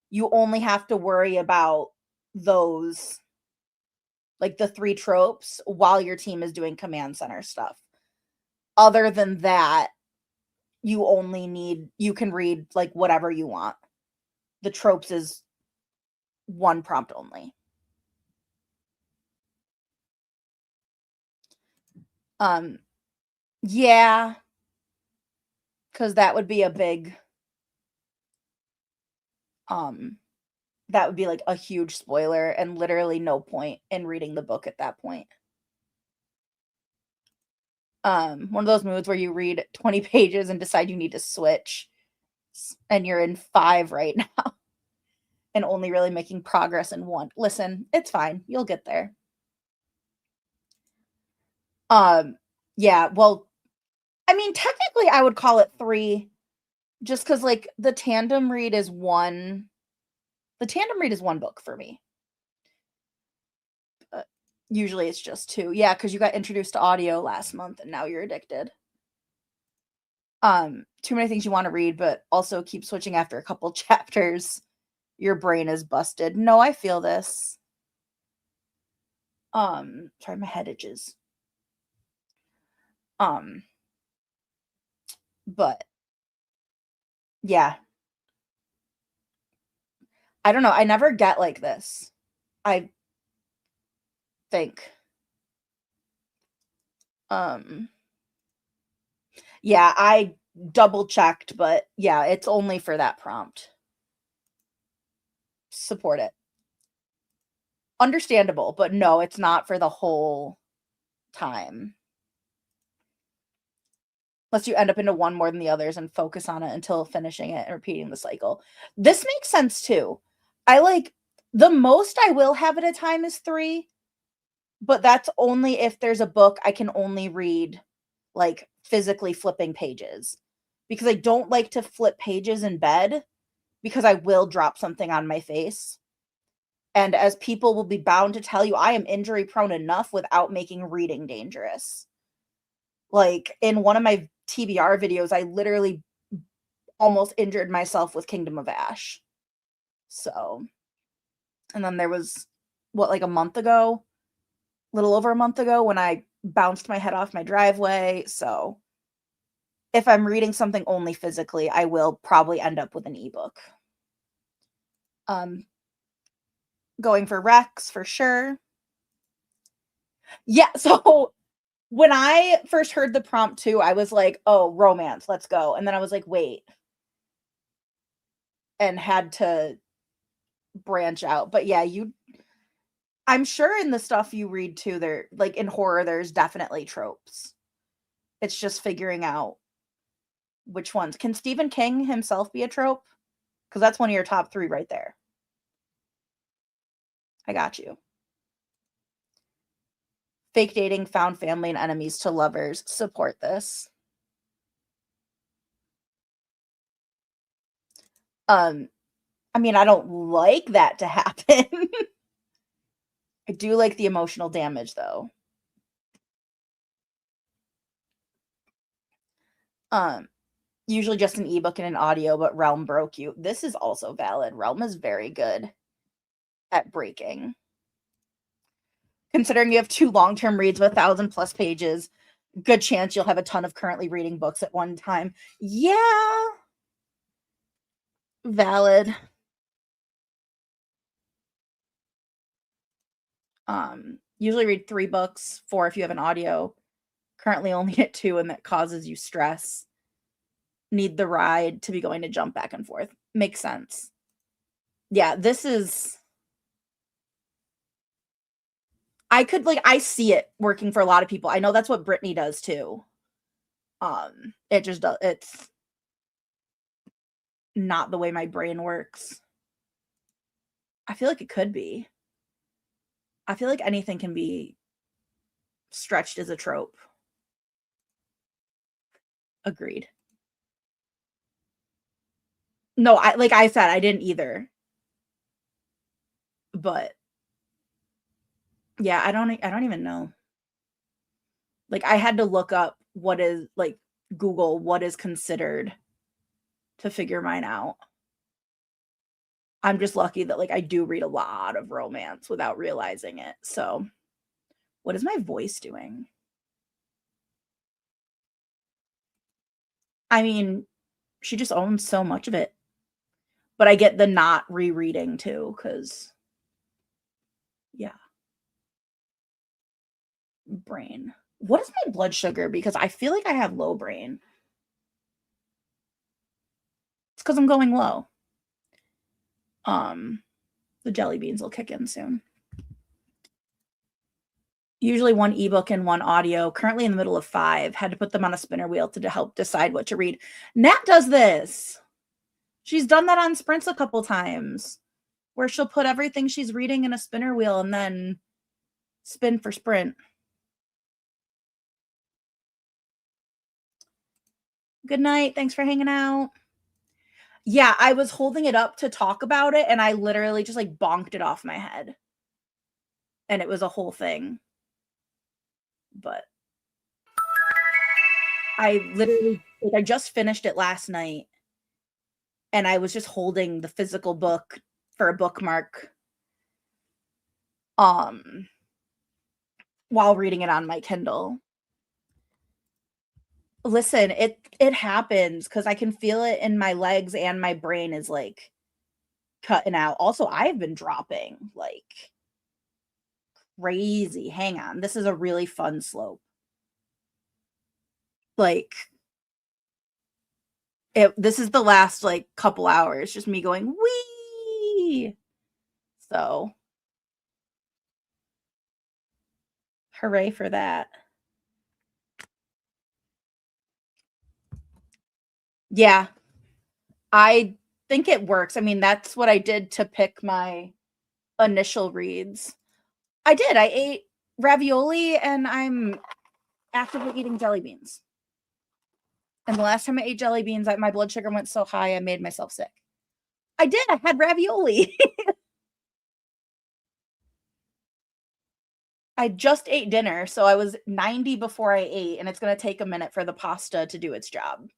You only have to worry about those, like the 3 tropes, while your team is doing command center stuff. Other than that, you can read like whatever you want. The tropes is 1 prompt only. Yeah, because that would be a big that would be like a huge spoiler and literally no point in reading the book at that point. One of those moods where you read 20 pages and decide you need to switch and you're in 5 right now and only really making progress in 1. Listen, it's fine. You'll get there. Yeah, well, I mean, technically I would call it 3 just because like the tandem read is 1 book for me. Usually it's just 2. Yeah, because you got introduced to audio last month and now you're addicted. too many things you want to read, but also keep switching after a couple chapters. Your brain is busted. No, I feel this. Sorry, my head itches. But yeah. I don't know. I never get like this. I think. Yeah, I double checked, but yeah, it's only for that prompt. Support it. Understandable, but no, it's not for the whole time. Unless you end up into one more than the others and focus on it until finishing it and repeating the cycle. This makes sense too. I like the most I will have at a time is 3, but that's only if there's a book I can only read like physically flipping pages, because I don't like to flip pages in bed because I will drop something on my face. And as people will be bound to tell you, I am injury prone enough without making reading dangerous. Like in one of my TBR videos, I literally almost injured myself with Kingdom of Ash. So, and then there was like a month ago, little over a month ago, when I bounced my head off my driveway. So if I'm reading something only physically, I will probably end up with an ebook. Going for Rex for sure. Yeah, so when I first heard the prompt too, I was like, oh, romance, let's go. And then I was like, wait. And had to branch out. But yeah, I'm sure in the stuff you read too, there, like in horror, there's definitely tropes. It's just figuring out which ones. Can Stephen King himself be a trope? Because that's one of your top 3 right there. I got you. Fake dating, found family, and enemies to lovers. Support this. I mean, I don't like that to happen. I do like the emotional damage, though. Usually just an ebook and an audio, but Realm broke you. This is also valid. Realm is very good at breaking. Considering you have 2 long-term reads with 1,000+ pages, good chance you'll have a ton of currently reading books at one time. Yeah. Valid. Usually read 3 books, 4 if you have an audio. Currently only at 2, and that causes you stress. Need the ride to be going to jump back and forth. Makes sense. Yeah, this is... I see it working for a lot of people. I know that's what Brittany does too. It just does. It's not the way my brain works. I feel like it could be. I feel like anything can be stretched as a trope. Agreed. No, like I said, I didn't either. But yeah, I don't even know. Like I had to look up what is, like, Google what is considered to figure mine out. I'm just lucky that like I do read a lot of romance without realizing it. So, what is my voice doing? I mean, she just owns so much of it. But I get the not rereading too, because yeah. Brain. What is my blood sugar? Because I feel like I have low brain. It's because I'm going low. The jelly beans will kick in soon. Usually 1 ebook and 1 audio. Currently in the middle of 5. Had to put them on a spinner wheel to help decide what to read. Nat does this. She's done that on sprints a couple times, where she'll put everything she's reading in a spinner wheel and then spin for sprint. Good night. Thanks for hanging out. Yeah, I was holding it up to talk about it, and I literally just like bonked it off my head. And it was a whole thing. But I literally Like, I just finished it last night, and I was just holding the physical book for a bookmark, um, while reading it on my Kindle. Listen, it happens because I can feel it in my legs and my brain is, like, cutting out. Also, I've been dropping like crazy. Hang on. This is a really fun slope. Like this is the last like couple hours just me going wee. So, hooray for that. Yeah. I think it works. I mean, that's what I did to pick my initial reads. I did. I ate ravioli and I'm actively eating jelly beans. And the last time I ate jelly beans, my blood sugar went so high I made myself sick. I did. I had ravioli. I just ate dinner, so I was 90 before I ate, and it's gonna take a minute for the pasta to do its job.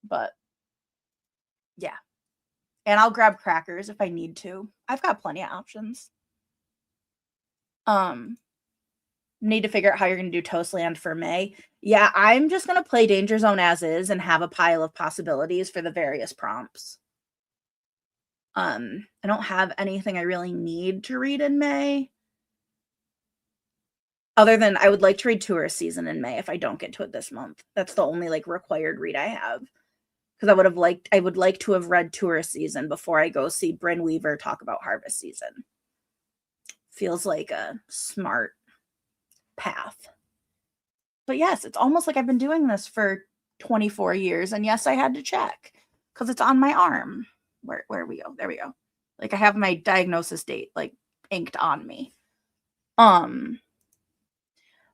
But yeah. And I'll grab crackers if I need to. I've got plenty of options. Um, Need to figure out how you're gonna do Toastland for May. Yeah, I'm just gonna play Danger Zone as is and have a pile of possibilities for the various prompts. I don't have anything I really need to read in May. Other than I would like to read Tourist Season in May if I don't get to it this month. That's the only like required read I have. Because I would like to have read Tourist Season before I go see Bryn Weaver talk about Harvest Season. Feels like a smart path. But yes, it's almost like I've been doing this for 24 years. And yes, I had to check because it's on my arm. Where we go? There we go. Like I have my diagnosis date like inked on me.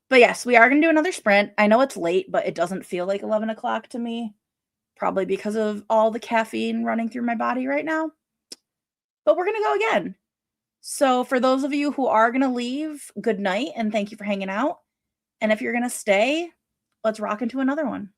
But yes, we are gonna do another sprint. I know it's late, but it doesn't feel like 11 o'clock to me. Probably because of all the caffeine running through my body right now. But we're gonna go again. So for those of you who are gonna leave, good night and thank you for hanging out. And if you're gonna stay, let's rock into another one.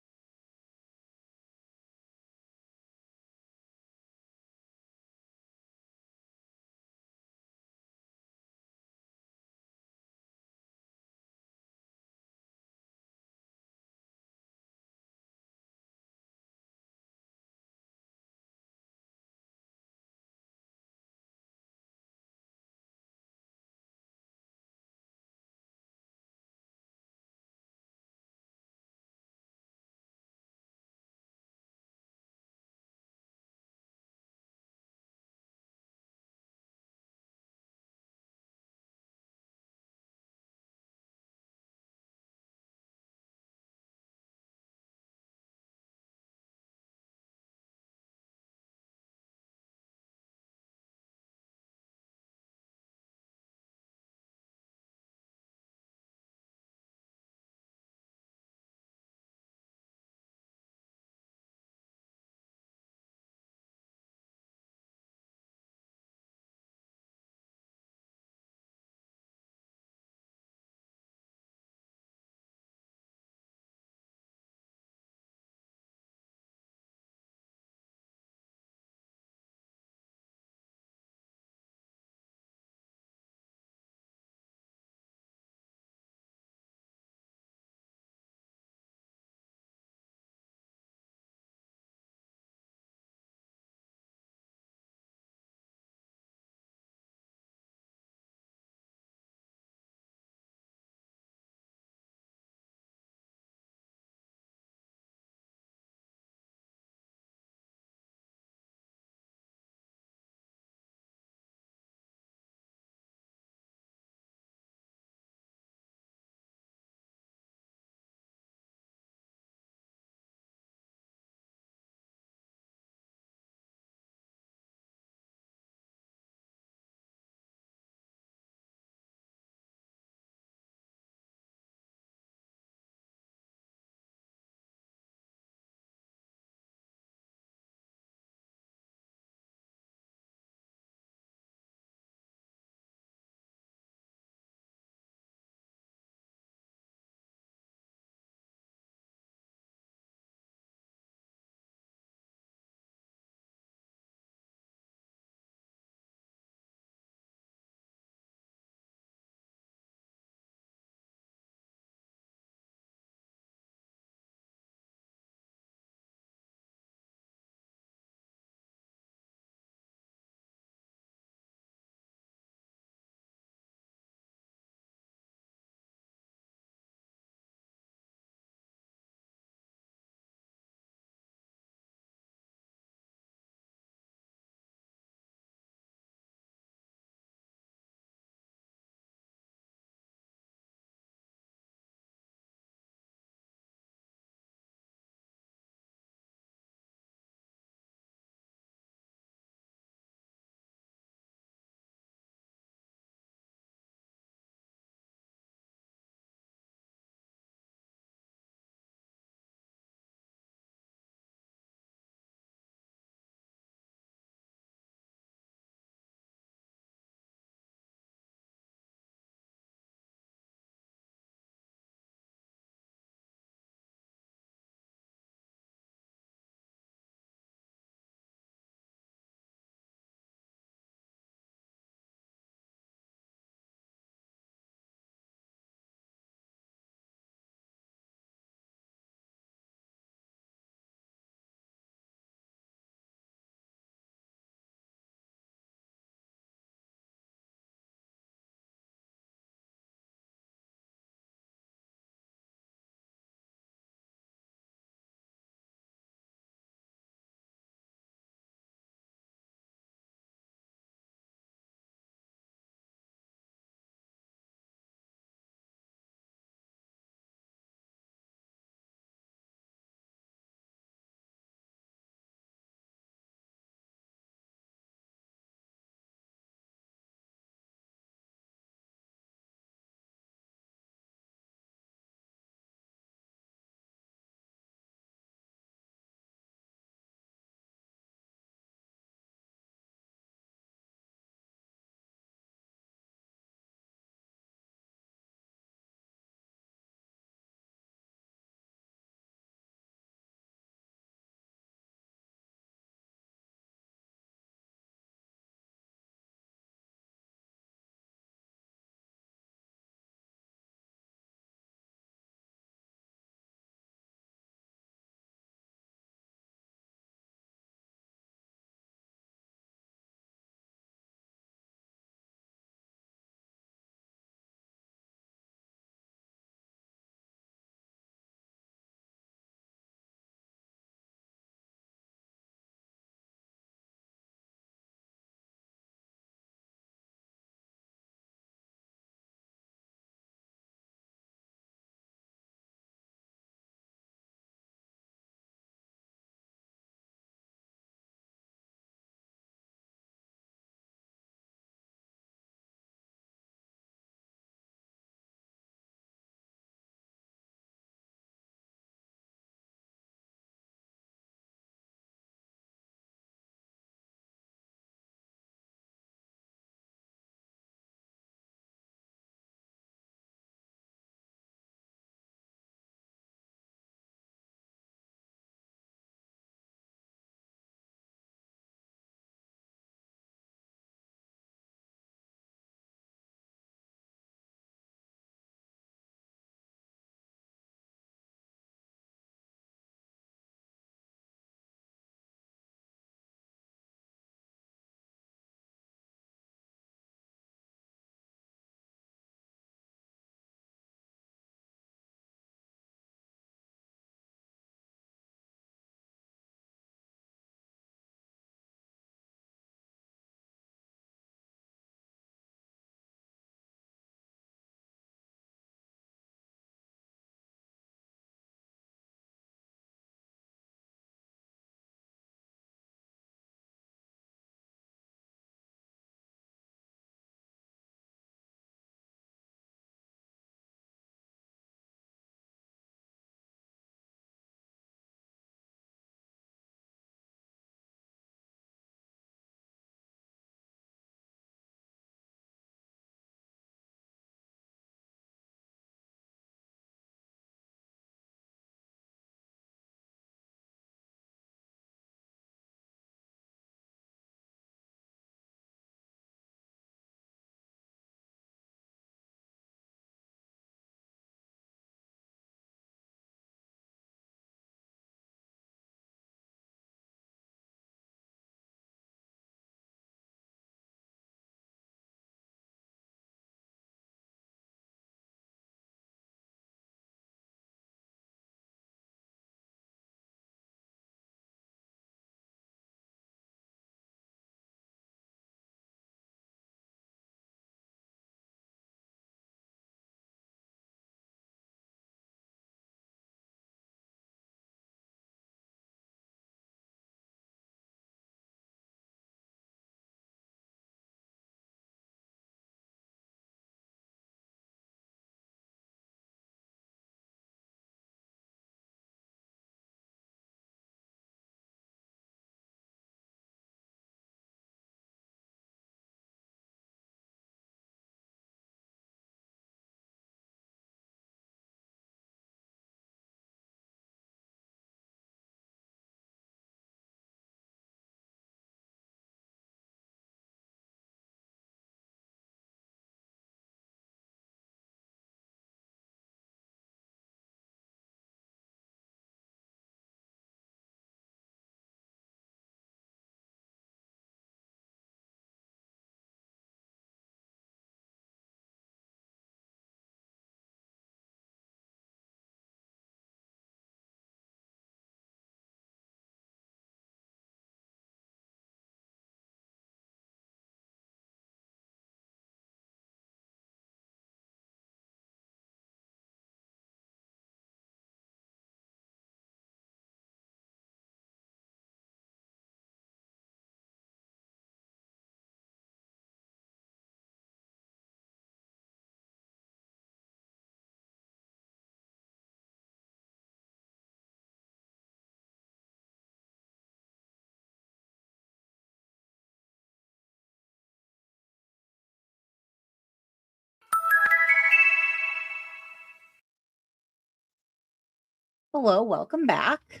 Hello, welcome back.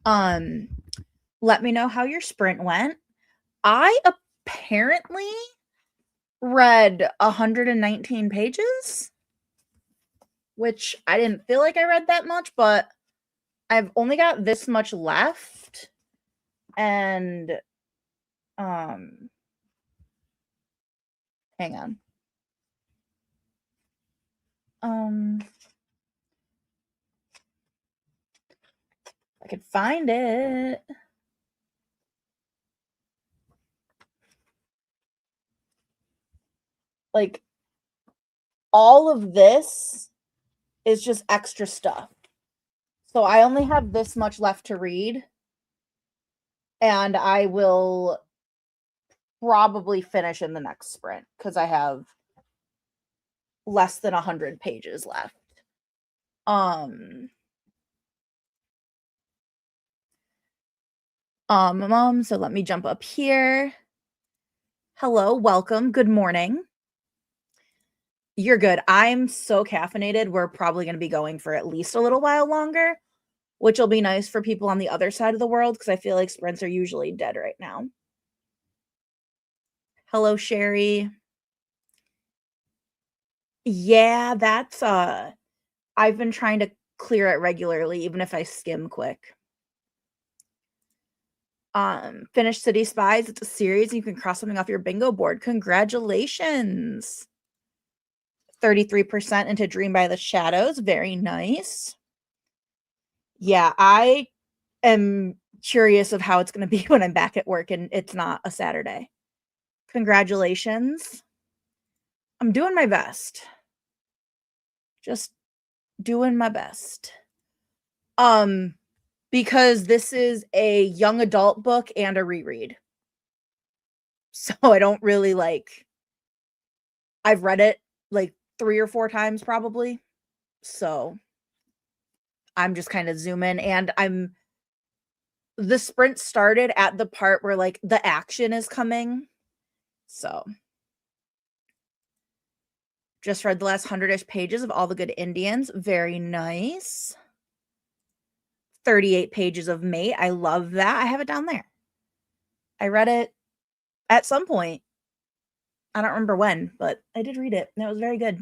Let me know how your sprint went. I apparently read 119 pages, which I didn't feel like I read that much, but I've only got this much left. And hang on. I could find it. Like, all of this is just extra stuff. So I only have this much left to read. And I will probably finish in the next sprint because I have less than 100 pages left. So let me jump up here. Hello, welcome, good morning. You're good. I'm so caffeinated. We're probably going to be going for at least a little while longer, which will be nice for people on the other side of the world because I feel like sprints are usually dead right now. Hello, Sherry. Yeah, that's I've been trying to clear it regularly, even if I skim quick. Finish City Spies. It's a series. And you can cross something off your bingo board. Congratulations. 33% into Dream by the Shadows. Very nice. Yeah, I am curious of how it's going to be when I'm back at work and it's not a Saturday. Congratulations. I'm doing my best. Just doing my best. Because this is a young adult book and a reread. So I don't really I've read it like 3 or 4 times probably. So I'm just kind of zooming and the sprint started at the part where like the action is coming. So just read the last 100-ish pages of All the Good Indians. Very nice. 38 pages of Mate. I love that. I have it down there. I read it at some point. I don't remember when, but I did read it and it was very good.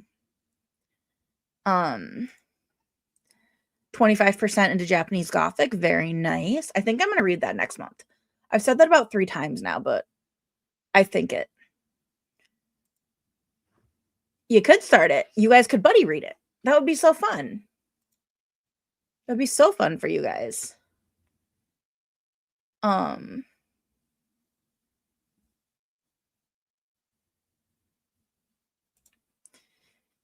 25% into Japanese Gothic. Very nice. I think I'm going to read that next month. I've said that about 3 times now, but I think it. You could start it. You guys could buddy read it. That would be so fun. That'd be so fun for you guys.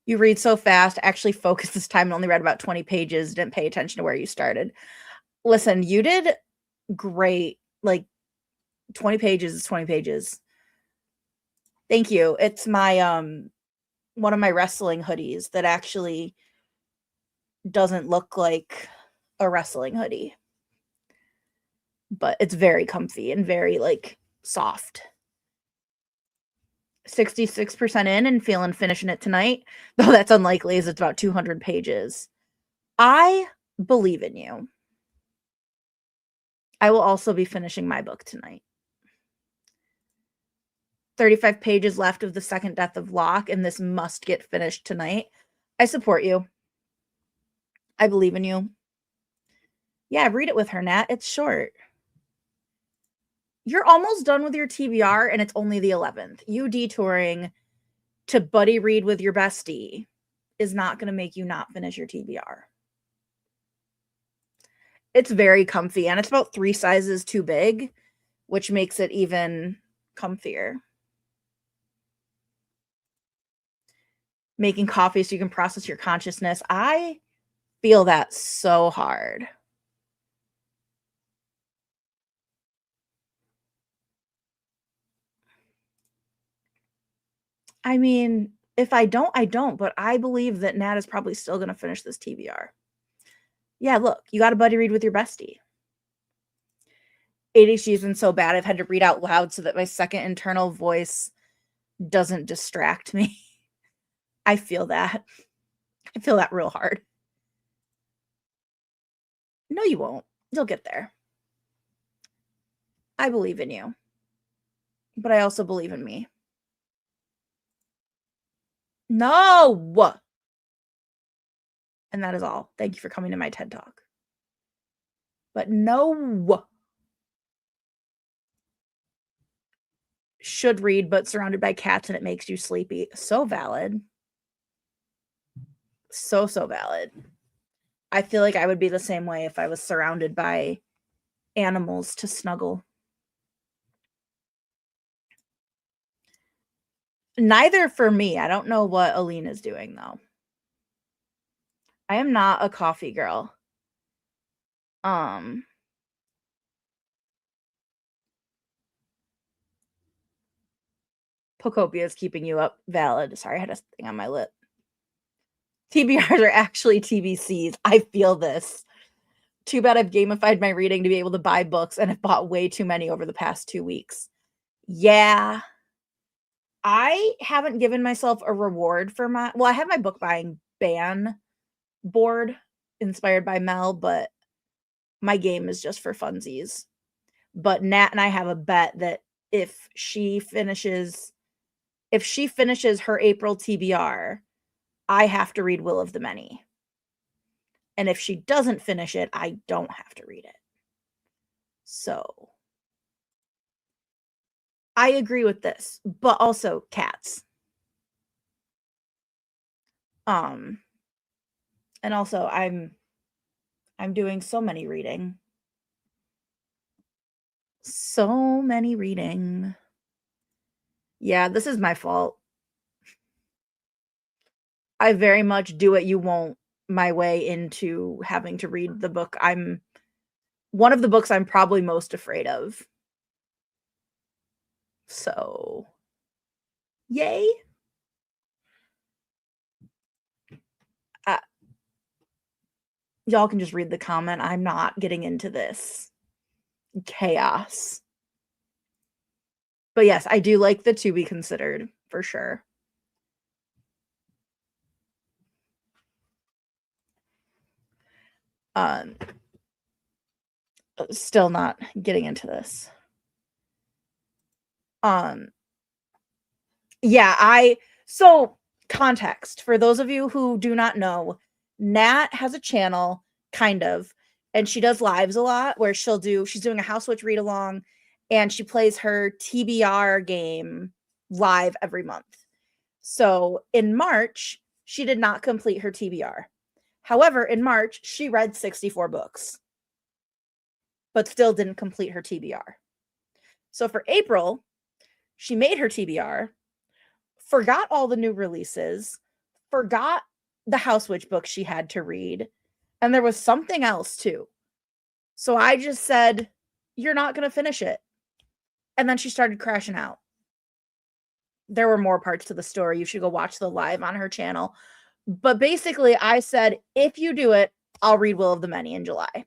You read so fast, actually focus this time and only read about 20 pages, didn't pay attention to where you started. Listen, you did great. Like 20 pages is 20 pages. Thank you. It's my one of my wrestling hoodies that actually doesn't look like a wrestling hoodie. But it's very comfy and very like soft. 66% in and feeling finishing it tonight, though that's unlikely as it's about 200 pages. I believe in you. I will also be finishing my book tonight. 35 pages left of The Second Death of Locke, and this must get finished tonight. I support you. I believe in you. Yeah, read it with her, Nat. It's short. You're almost done with your TBR, and it's only the 11th. You detouring to buddy read with your bestie is not going to make you not finish your TBR. It's very comfy, and it's about 3 sizes too big, which makes it even comfier. Making coffee so you can process your consciousness. I feel that so hard. I mean, if I don't, I don't, but I believe that Nat is probably still going to finish this TBR. Yeah, look, you got to buddy read with your bestie. ADHD has been so bad, I've had to read out loud so that my second internal voice doesn't distract me. I feel that. I feel that real hard. No, you won't. You'll get there. I believe in you. But I also believe in me. No! And that is all. Thank you for coming to my TED Talk. But no. Should read, but surrounded by cats and it makes you sleepy. So valid. So valid. I feel like I would be the same way if I was surrounded by animals to snuggle. Neither for me. I don't know what Aline is doing, though. I am not a coffee girl. Pocopia is keeping you up. Valid. Sorry, I had a thing on my lip. TBRs are actually TBCs. I feel this. Too bad I've gamified my reading to be able to buy books and have bought way too many over the past 2 weeks. Yeah. I haven't given myself a reward for I have my book buying ban board inspired by Mel, but my game is just for funsies. But Nat and I have a bet that if she finishes her April TBR, I have to read Will of the Many. And if she doesn't finish it, I don't have to read it. So I agree with this, but also cats. And also I'm doing so many reading. So many reading. Yeah, this is my fault. I very much do what you won't my way into having to read the book. One of the books I'm probably most afraid of. So, yay. Y'all can just read the comment. I'm not getting into this chaos. But yes, I do like the to be considered for sure. Still not getting into this. Yeah, so context for those of you who do not know, Nat has a channel, kind of, and she does lives a lot where she's doing a House Witch read along, and she plays her TBR game live every month. So in March, she did not complete her TBR. However, in March, she read 64 books, but still didn't complete her TBR. So for April, she made her TBR, forgot all the new releases, forgot the House Witch book she had to read, and there was something else too. So I just said, "You're not going to finish it." And then she started crashing out. There were more parts to the story. You should go watch the live on her channel. But basically, I said, if you do it, I'll read Will of the Many in July.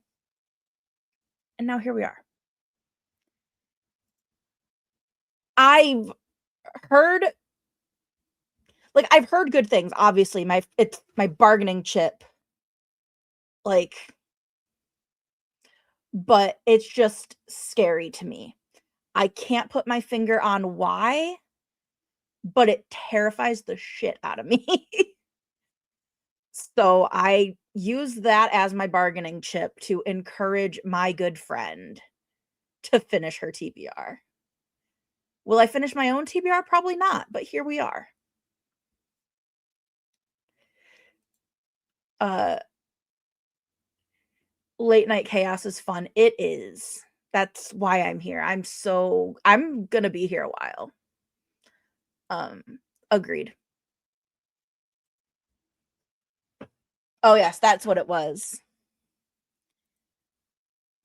And now here we are. I've heard good things. Obviously, it's my bargaining chip. But it's just scary to me. I can't put my finger on why, but it terrifies the shit out of me. So I use that as my bargaining chip to encourage my good friend to finish her TBR. Will I finish my own TBR? Probably not, but here we are. Late night chaos is fun. It is. That's why I'm here. I'm gonna be here a while. Agreed. Oh yes, that's what it was.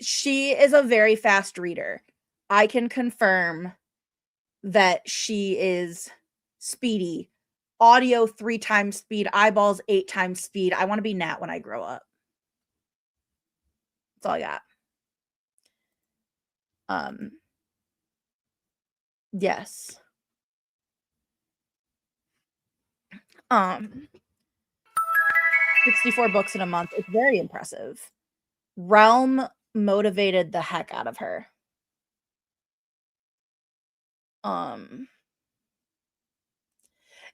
She is a very fast reader. I can confirm that she is speedy. Audio 3 times speed, eyeballs 8 times speed. I want to be Nat when I grow up. That's all I got. Yes. 64 books in a month. It's very impressive. Realm motivated the heck out of her.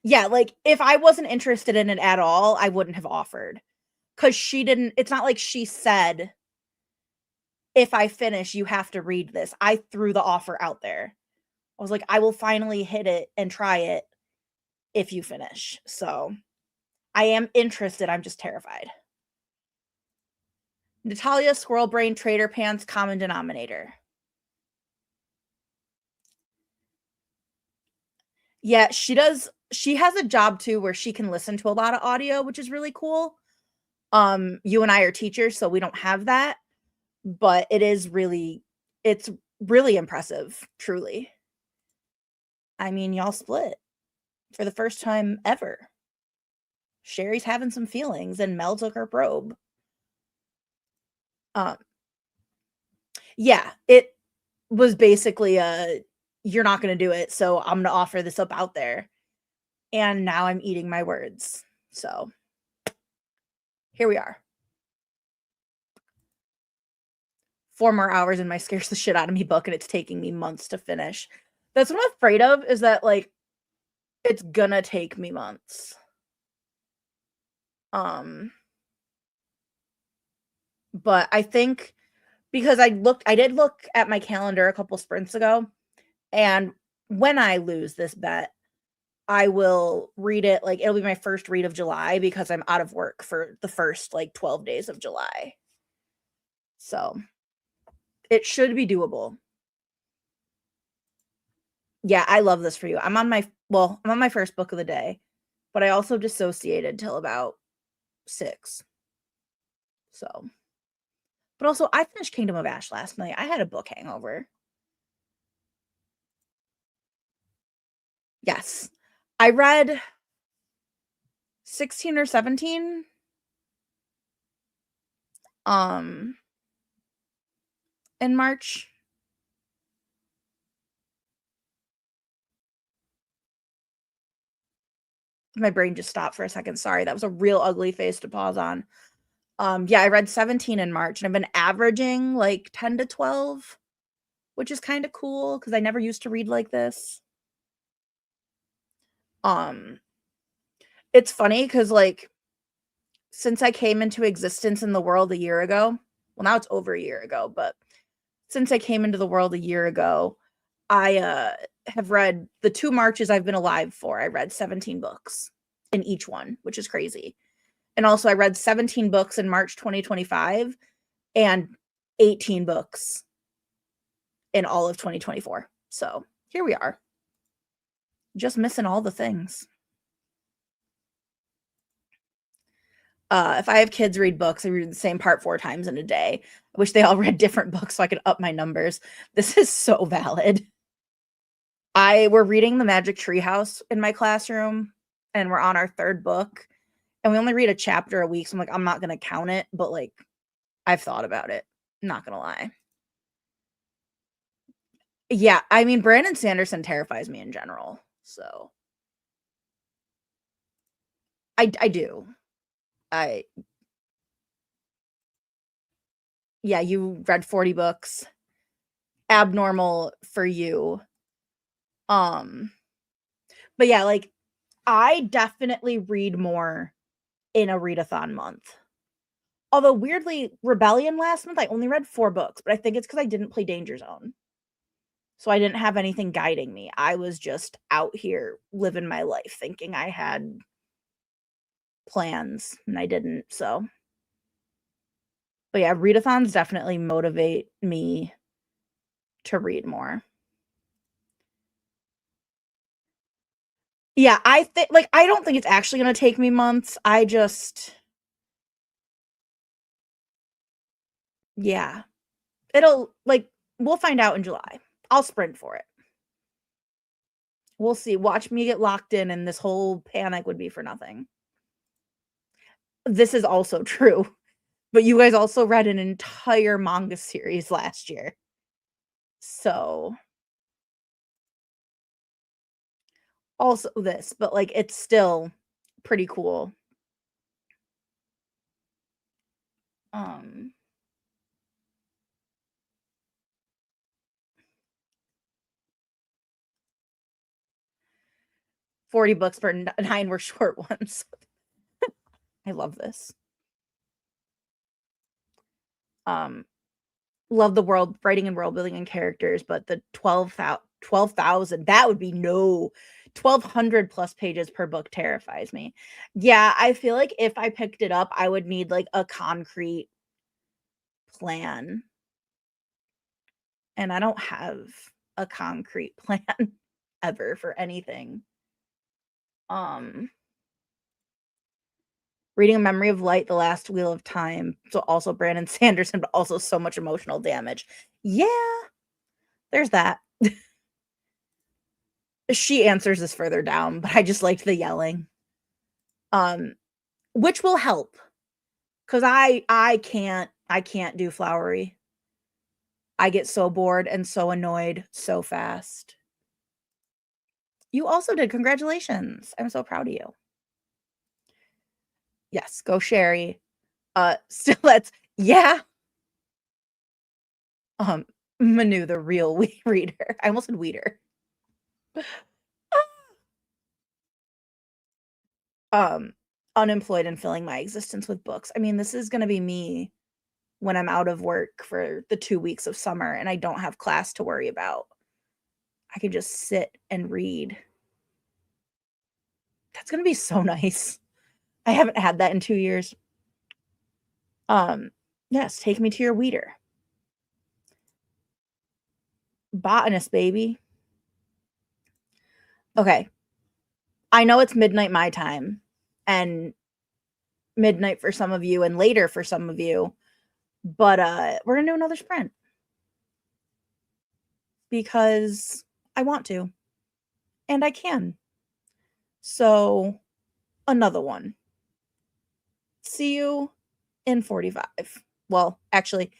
Yeah, like, if I wasn't interested in it at all, I wouldn't have offered. 'Cause she didn't it's not like she said, "If I finish, you have to read this." I threw the offer out there. I was like, "I will finally hit it and try it if you finish." So, I am interested, I'm just terrified. Natalia Squirrel Brain Trader Pants Common Denominator. Yeah, she has a job too where she can listen to a lot of audio, which is really cool. You and I are teachers, so we don't have that, but it's really impressive, truly. I mean, y'all split for the first time ever. Sherry's having some feelings and Mel took her probe. Um, yeah, it was basically a you're not gonna do it, so I'm gonna offer this up out there. And now I'm eating my words. So here we are. 4 more hours in my scares the shit out of me book, and it's taking me months to finish. That's what I'm afraid of is that, like, it's gonna take me months. Um, but I think because I did look at my calendar a couple sprints ago, and when I lose this bet, I will read it, like, it'll be my first read of July because I'm out of work for the first, like, 12 days of July. So, it should be doable. Yeah, I love this for you. I'm on my first book of the day, but I also dissociated till about 6. So, but also I finished Kingdom of Ash last night. I had a book hangover. Yes. I read 16 or 17 um in March. My brain just stopped for a second. Sorry. That was a real ugly face to pause on. Yeah, I read 17 in March and I've been averaging like 10 to 12, which is kind of cool because I never used to read like this. Um, it's funny because like since I came into existence in the world a year ago, well, now it's over a year ago, but since I came into the world a year ago, I have read the 2 Marches I've been alive for. I read 17 books in each one, which is crazy. And also I read 17 books in March 2025 and 18 books in all of 2024. So, here we are. Just missing all the things. If I have kids read books, I read the same part 4 times in a day. I wish they all read different books so I could up my numbers. This is so valid. We're reading The Magic Tree House in my classroom, and we're on our 3rd book, and we only read a chapter a week, so I'm like, I'm not gonna count it, but, like, I've thought about it, not gonna lie. Yeah, I mean, Brandon Sanderson terrifies me in general, so I do. I Yeah, you read 40 books. Abnormal for you. Um, but yeah, like, I definitely read more in a readathon month. Although weirdly, Rebellion last month, I only read 4 books, but I think it's because I didn't play Danger Zone. So I didn't have anything guiding me. I was just out here living my life thinking I had plans, and I didn't, so but yeah, readathons definitely motivate me to read more. Yeah, I think like, I don't think it's actually gonna take me months. I just yeah. It'll like, we'll find out in July. I'll sprint for it. We'll see. Watch me get locked in, and this whole panic would be for nothing. This is also true, but you guys also read an entire manga series last year. So, also this, but, like, it's still pretty cool. Um 40 books, but 9 were short ones. I love this. Love the world writing and world building and characters, but the 12,000, that would be no 1,200 plus pages per book terrifies me. Yeah, I feel like if I picked it up, I would need like a concrete plan. And I don't have a concrete plan ever for anything. Reading A Memory of Light, The Last Wheel of Time. So also Brandon Sanderson, but also so much emotional damage. Yeah, there's that. She answers this further down, but I just liked the yelling. Which will help. Cause I can't do flowery. I get so bored and so annoyed so fast. You also did. Congratulations. I'm so proud of you. Yes, go Sherry. Still let's yeah. Manu, the real reader. I almost said weeder. Unemployed and filling my existence with books. I mean, this is gonna be me when I'm out of work for the 2 weeks of summer and I don't have class to worry about. I can just sit and read. That's gonna be so nice. I haven't had that in 2 years. Yes, take me to your weeder. Botanist, baby. Okay. I know it's midnight my time and midnight for some of you and later for some of you, but we're gonna do another sprint because I want to and I can. So another one. See you in 45. Well, actually,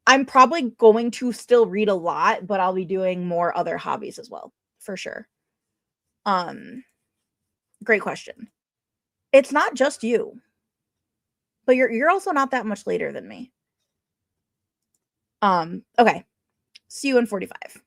I'm probably going to still read a lot, but I'll be doing more other hobbies as well, for sure. Great question. It's not just you, but you're also not that much later than me. Okay. See you in 45.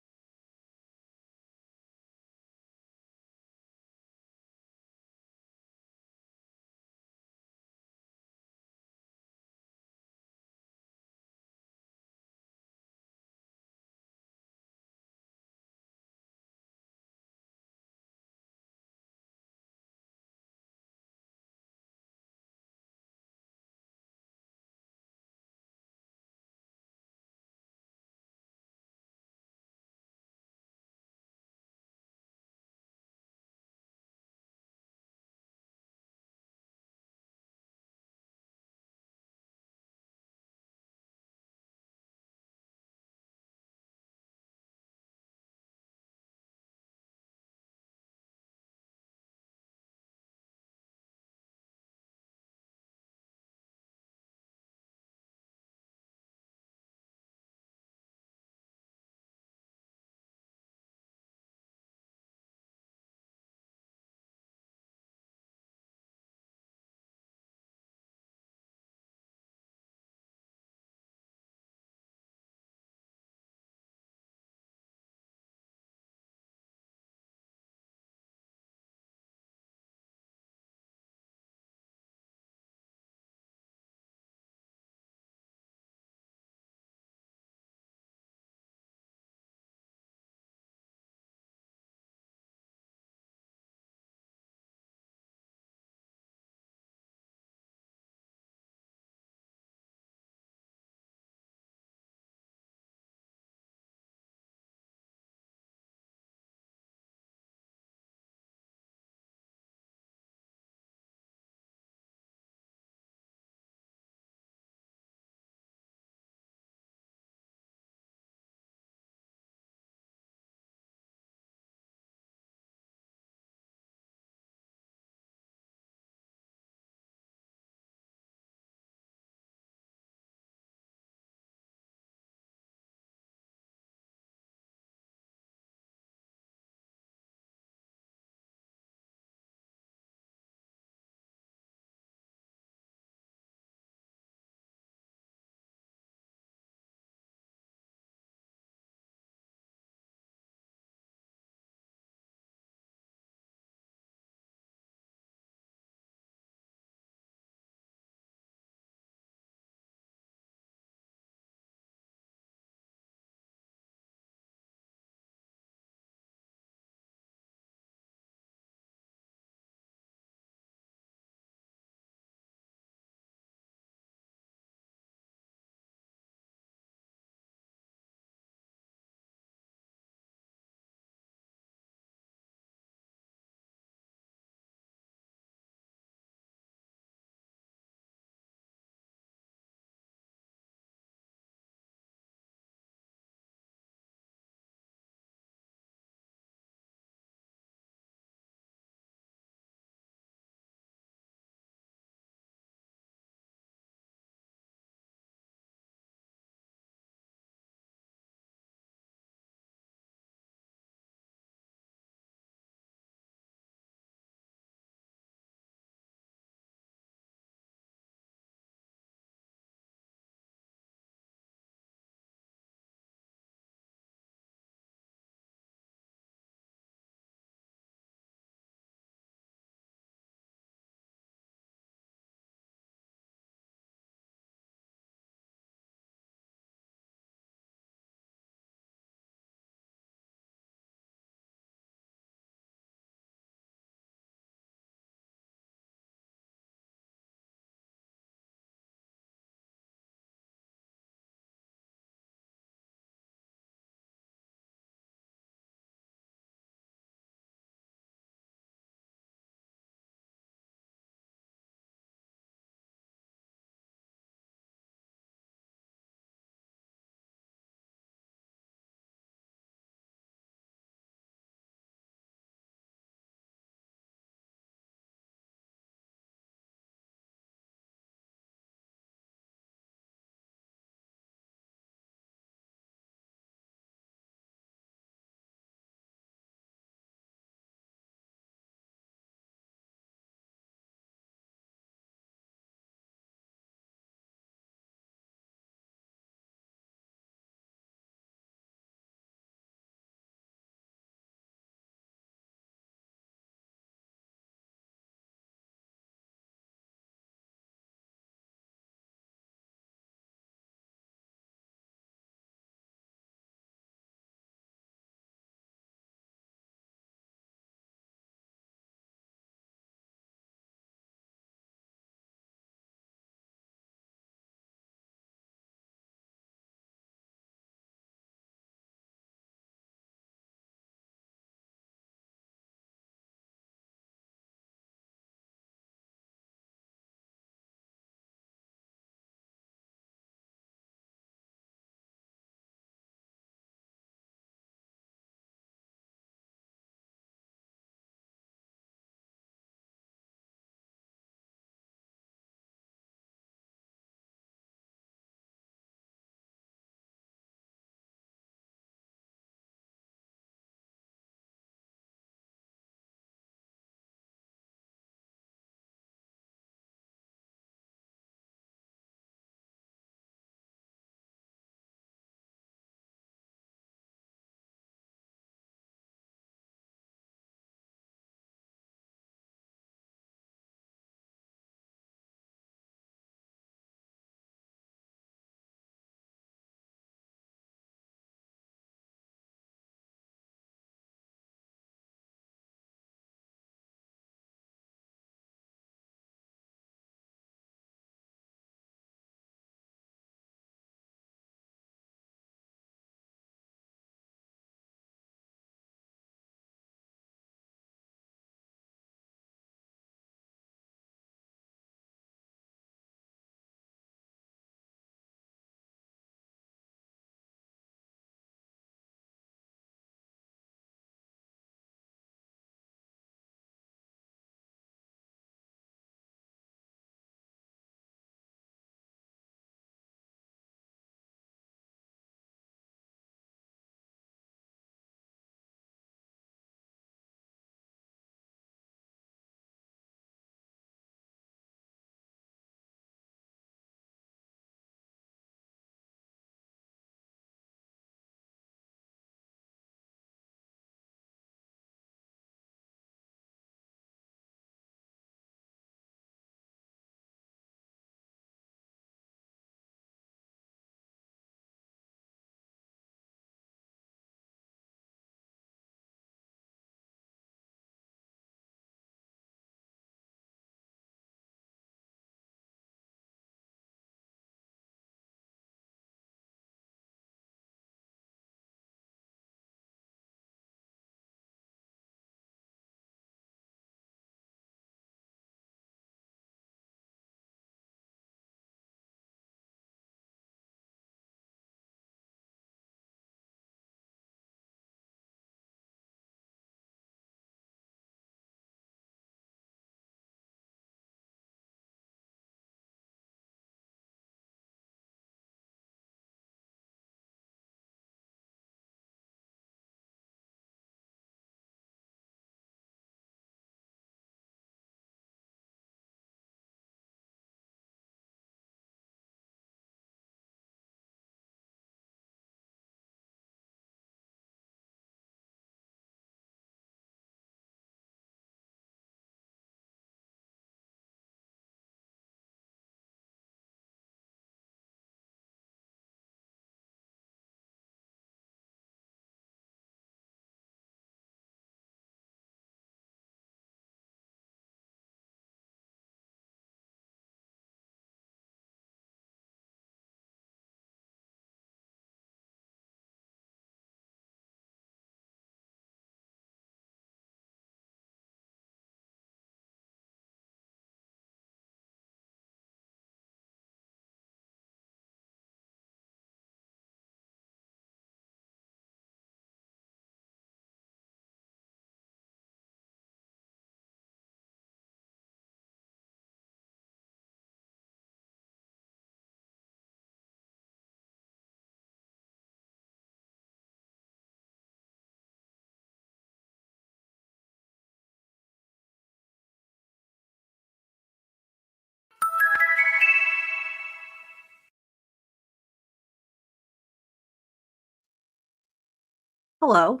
Hello.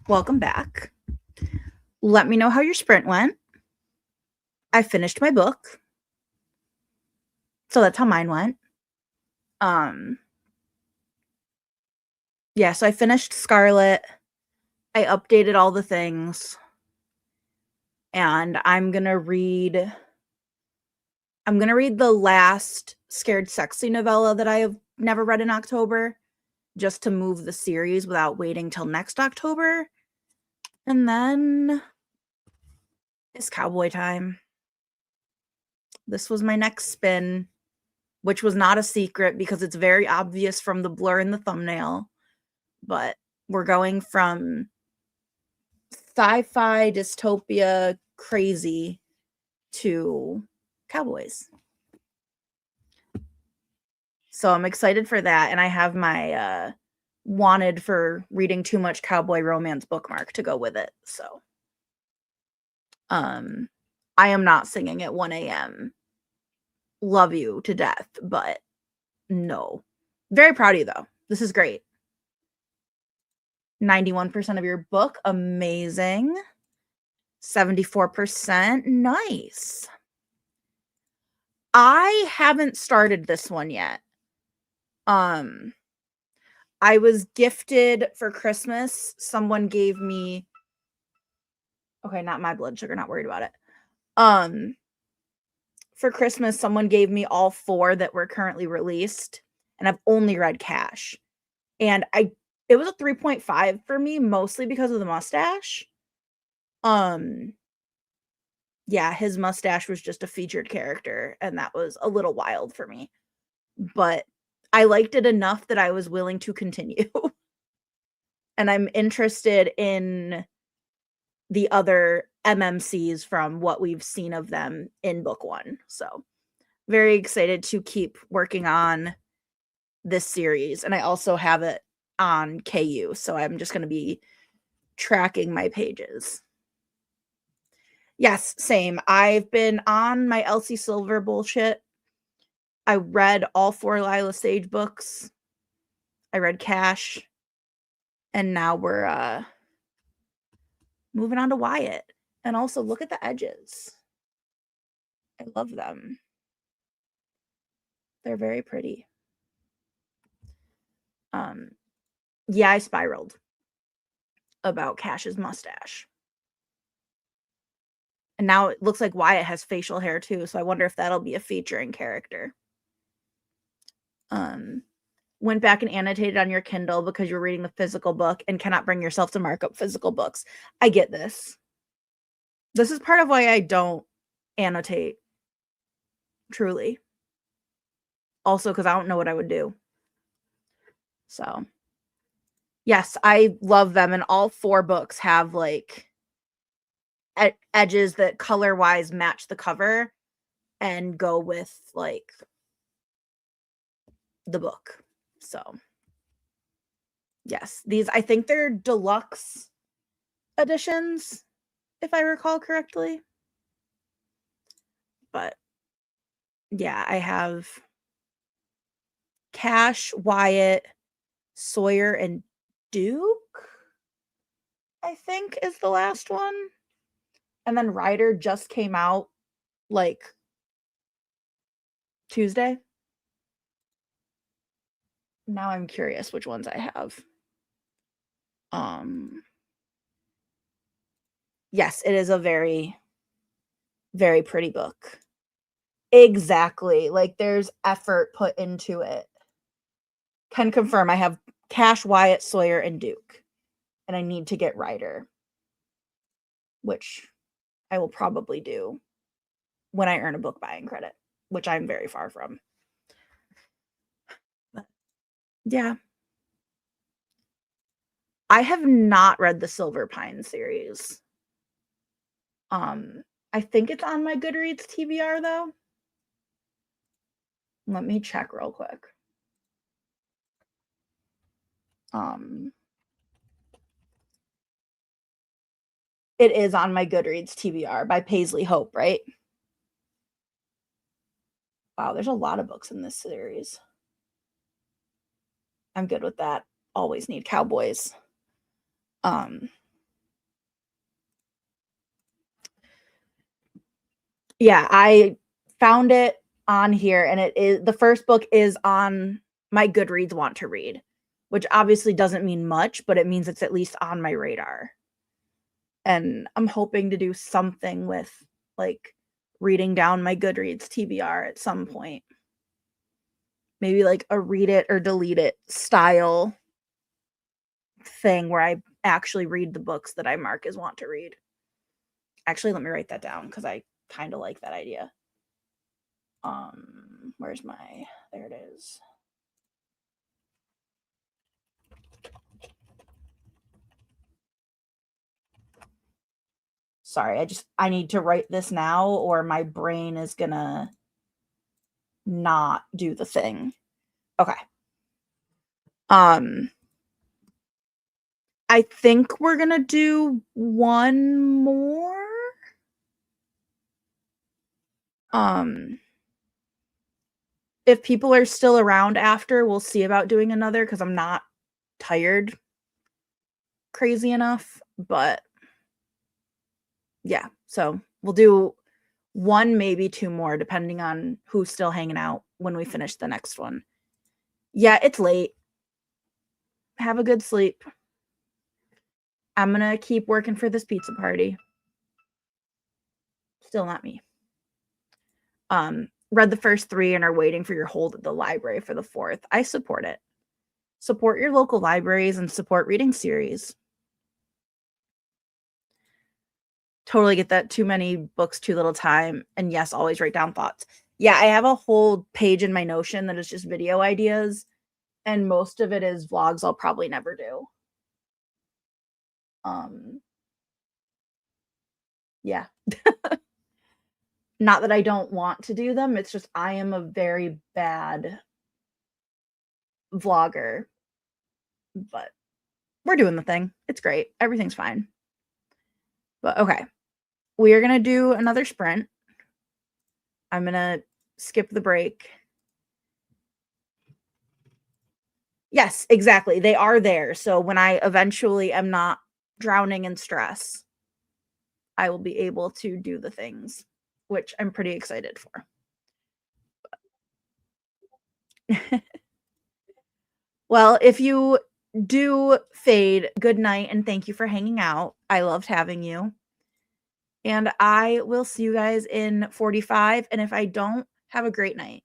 Welcome back. Let me know how your sprint went. I finished my book. So that's how mine went. Yeah, so I finished Scarlet. I updated all the things. And I'm going to read the last Scared Sexy novella that I have never read in October, just to move the series without waiting till next October. And then it's cowboy time. This was my next spin, which was not a secret because it's very obvious from the blur in the thumbnail. But we're going from sci-fi dystopia crazy to cowboys. So I'm excited for that. And I have my wanted for reading too much cowboy romance bookmark to go with it. So I am not singing at 1 a.m. Love you to death, but no. Very proud of you though. This is great. 91% of your book. Amazing. 74%. Nice. I haven't started this one yet. I was gifted for Christmas. Someone gave me, okay, not my blood sugar, not worried about it. For Christmas, someone gave me all 4 that were currently released, and I've only read Cash. And it was a 3.5 for me, mostly because of the mustache. Yeah, his mustache was just a featured character, and that was a little wild for me. But I liked it enough that I was willing to continue. And I'm interested in the other MMCs from what we've seen of them in book 1. So very excited to keep working on this series. And I also have it on KU. So I'm just going to be tracking my pages. Yes, same. I've been on my Elsie Silver bullshit. I read all 4 Lila Sage books. I read Cash. And now we're moving on to Wyatt. And also look at the edges. I love them. They're very pretty. Yeah, I spiraled about Cash's mustache. And now it looks like Wyatt has facial hair too, so I wonder if that'll be a featuring character. Went back and annotated on your Kindle because you're reading the physical book and cannot bring yourself to mark up physical books. I get this. This is part of why I don't annotate, truly. Also, because I don't know what I would do. So, yes, I love them. And all 4 books have like edges that color-wise match the cover and go with like the book. So, yes, these, I think they're deluxe editions, if I recall correctly. But yeah, I have Cash, Wyatt, Sawyer, and Duke, I think is the last one. And then Ryder just came out like Tuesday. Now I'm curious which ones I have. Yes, it is a very, very pretty book. Exactly. Like there's effort put into it. Can confirm I have Cash, Wyatt, Sawyer, and Duke. And I need to get Ryder, which I will probably do when I earn a book buying credit, which I'm very far from. But yeah. I have not read the Silver Pine series. I think it's on my Goodreads TBR though. Let me check real quick. It is on my Goodreads TBR by Paisley Hope, right? Wow, there's a lot of books in this series. I'm good with that. Always need cowboys. Um yeah, I found it on here and it is the first book is on my Goodreads want to read, which obviously doesn't mean much, but it means it's at least on my radar. And I'm hoping to do something with like reading down my Goodreads TBR at some point. Maybe like a read it or delete it style thing where I actually read the books that I mark as want to read. Actually, let me write that down because I kind of like that idea. Where's my, there it is. Sorry, I need to write this now or my brain is gonna not do the thing. Okay. Um, I think we're gonna do one more. If people are still around after, we'll see about doing another because I'm not tired crazy enough. But yeah, so we'll do one, maybe two more, depending on who's still hanging out when we finish the next one. Yeah, it's late. Have a good sleep. I'm gonna keep working for this pizza party. Still not me. Read the first three and are waiting for your hold at the library for the fourth. I support it. Support your local libraries and support reading series. Totally get that. Too many books, too little time. And yes, always write down thoughts. Yeah, I have a whole page in my Notion that is just video ideas, and most of it is vlogs I'll probably never do. Yeah. Not that I don't want to do them, it's just I am a very bad vlogger, but we're doing the thing. It's great. Everything's fine. But okay. We are going to do another sprint. I'm going to skip the break. Yes, exactly. They are there. So when I eventually am not drowning in stress, I will be able to do the things, which I'm pretty excited for. Well, if you do fade, good night and thank you for hanging out. I loved having you. And I will see you guys in 45. And if I don't, have a great night.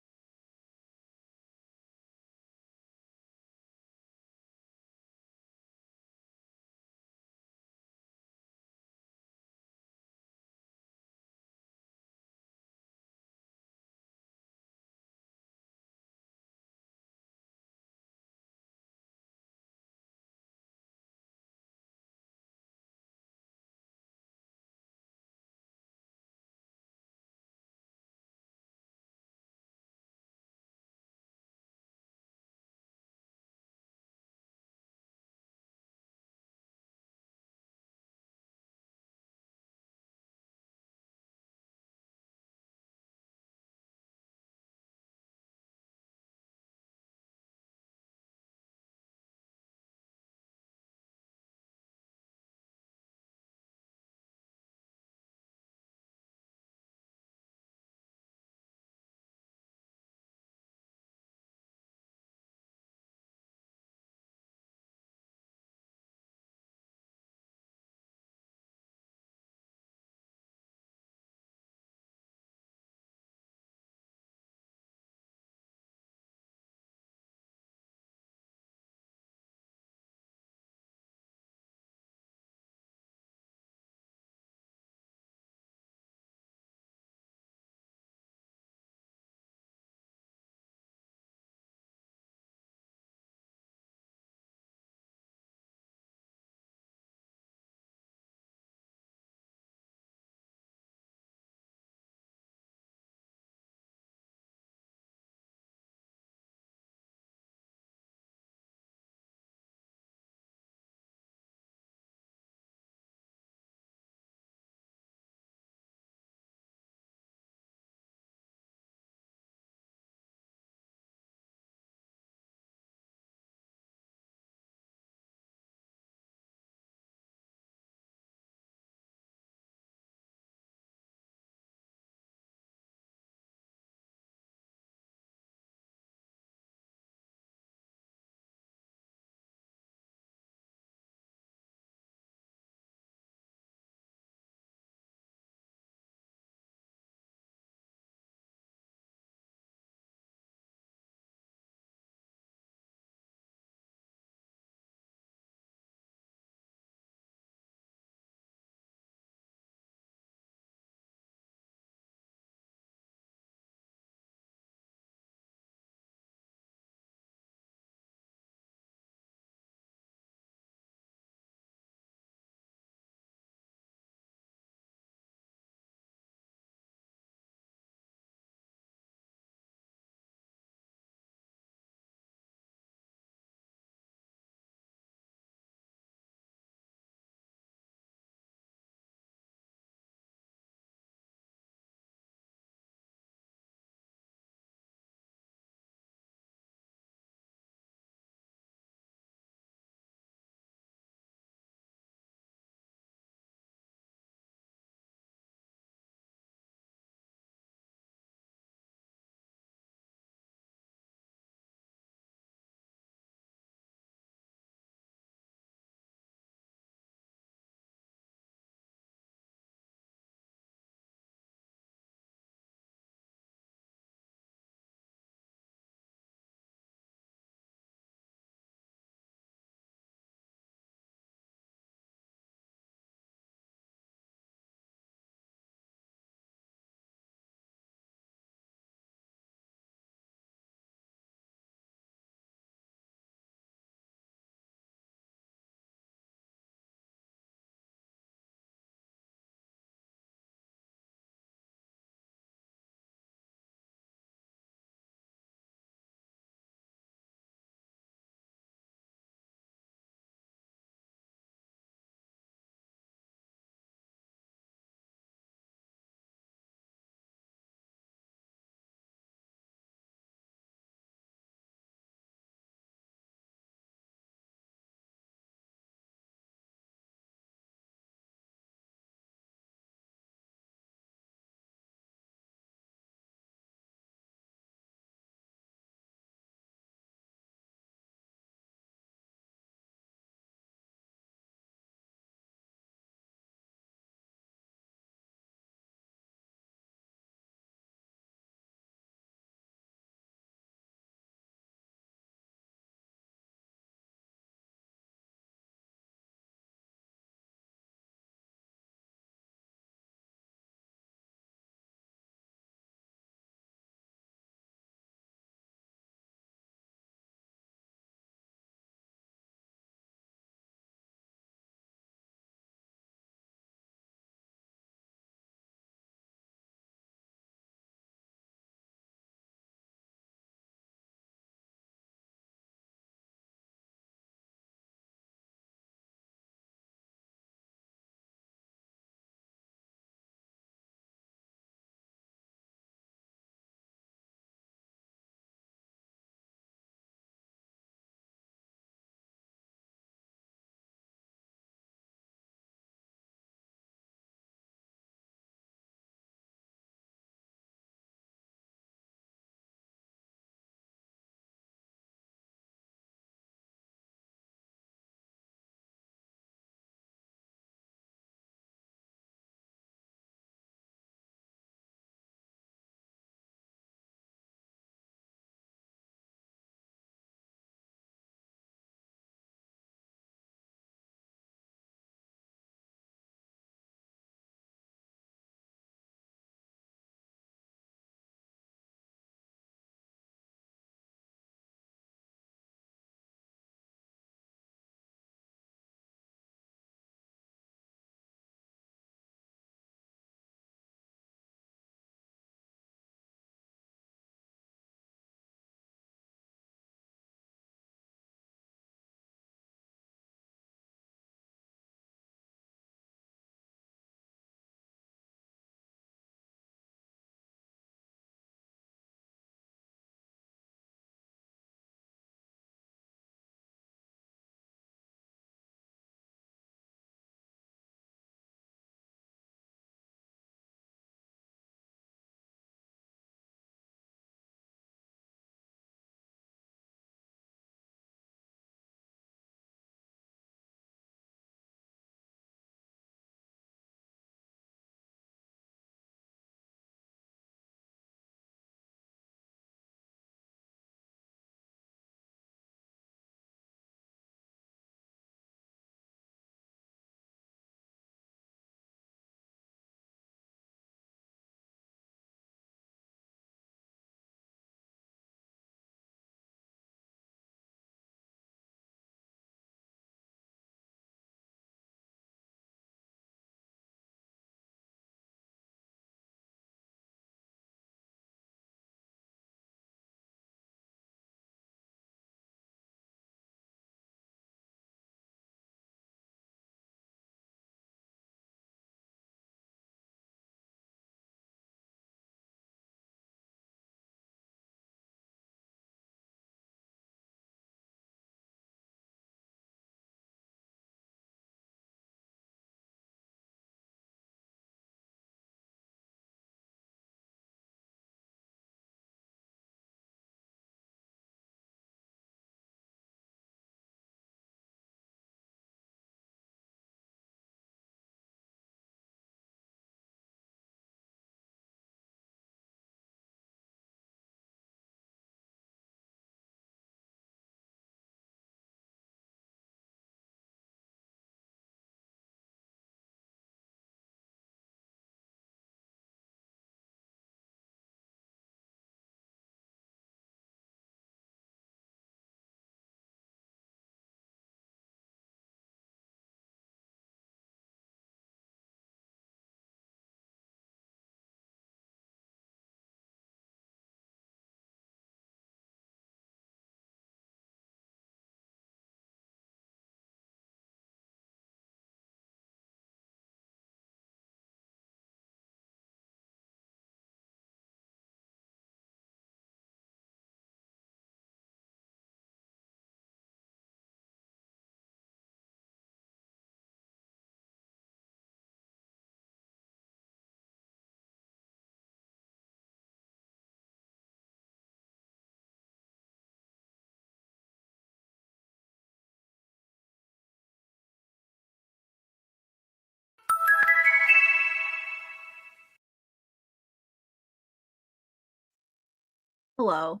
Hello.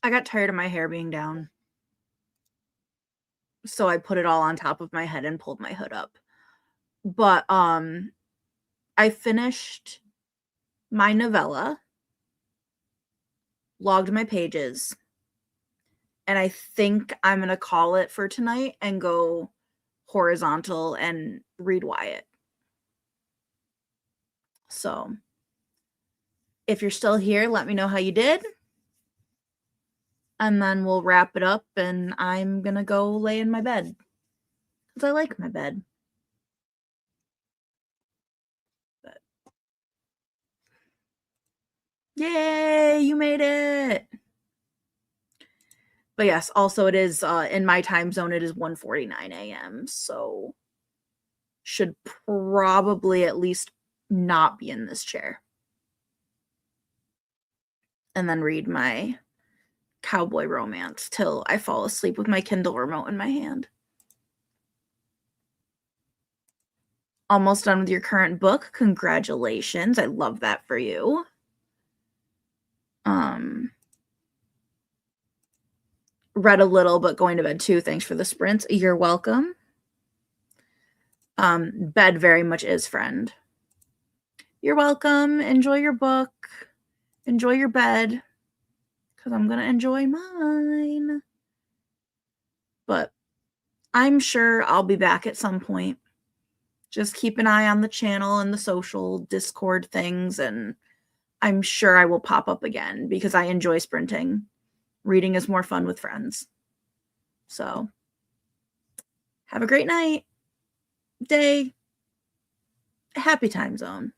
I got tired of my hair being down. So I put it all on top of my head and pulled my hood up. But I finished my novella, logged my pages, and I think I'm going to call it for tonight and go horizontal and read Wyatt. So if you're still here, let me know how you did. And then we'll wrap it up and I'm going to go lay in my bed. Because I like my bed. But yay, you made it. But yes, also it is in my time zone, it is 1:49 a.m. So should probably at least not be in this chair. And then read my cowboy romance till I fall asleep with my Kindle remote in my hand. Almost done with your current book. Congratulations. I love that for you. Read a little, but going to bed too. Thanks for the sprints. You're welcome. Bed very much is friend. You're welcome. Enjoy your book. Enjoy your bed. Because I'm going to enjoy mine. But I'm sure I'll be back at some point. Just keep an eye on the channel and the social Discord things, and I'm sure I will pop up again because I enjoy sprinting. Reading is more fun with friends. So, have a great night, day, happy time zone.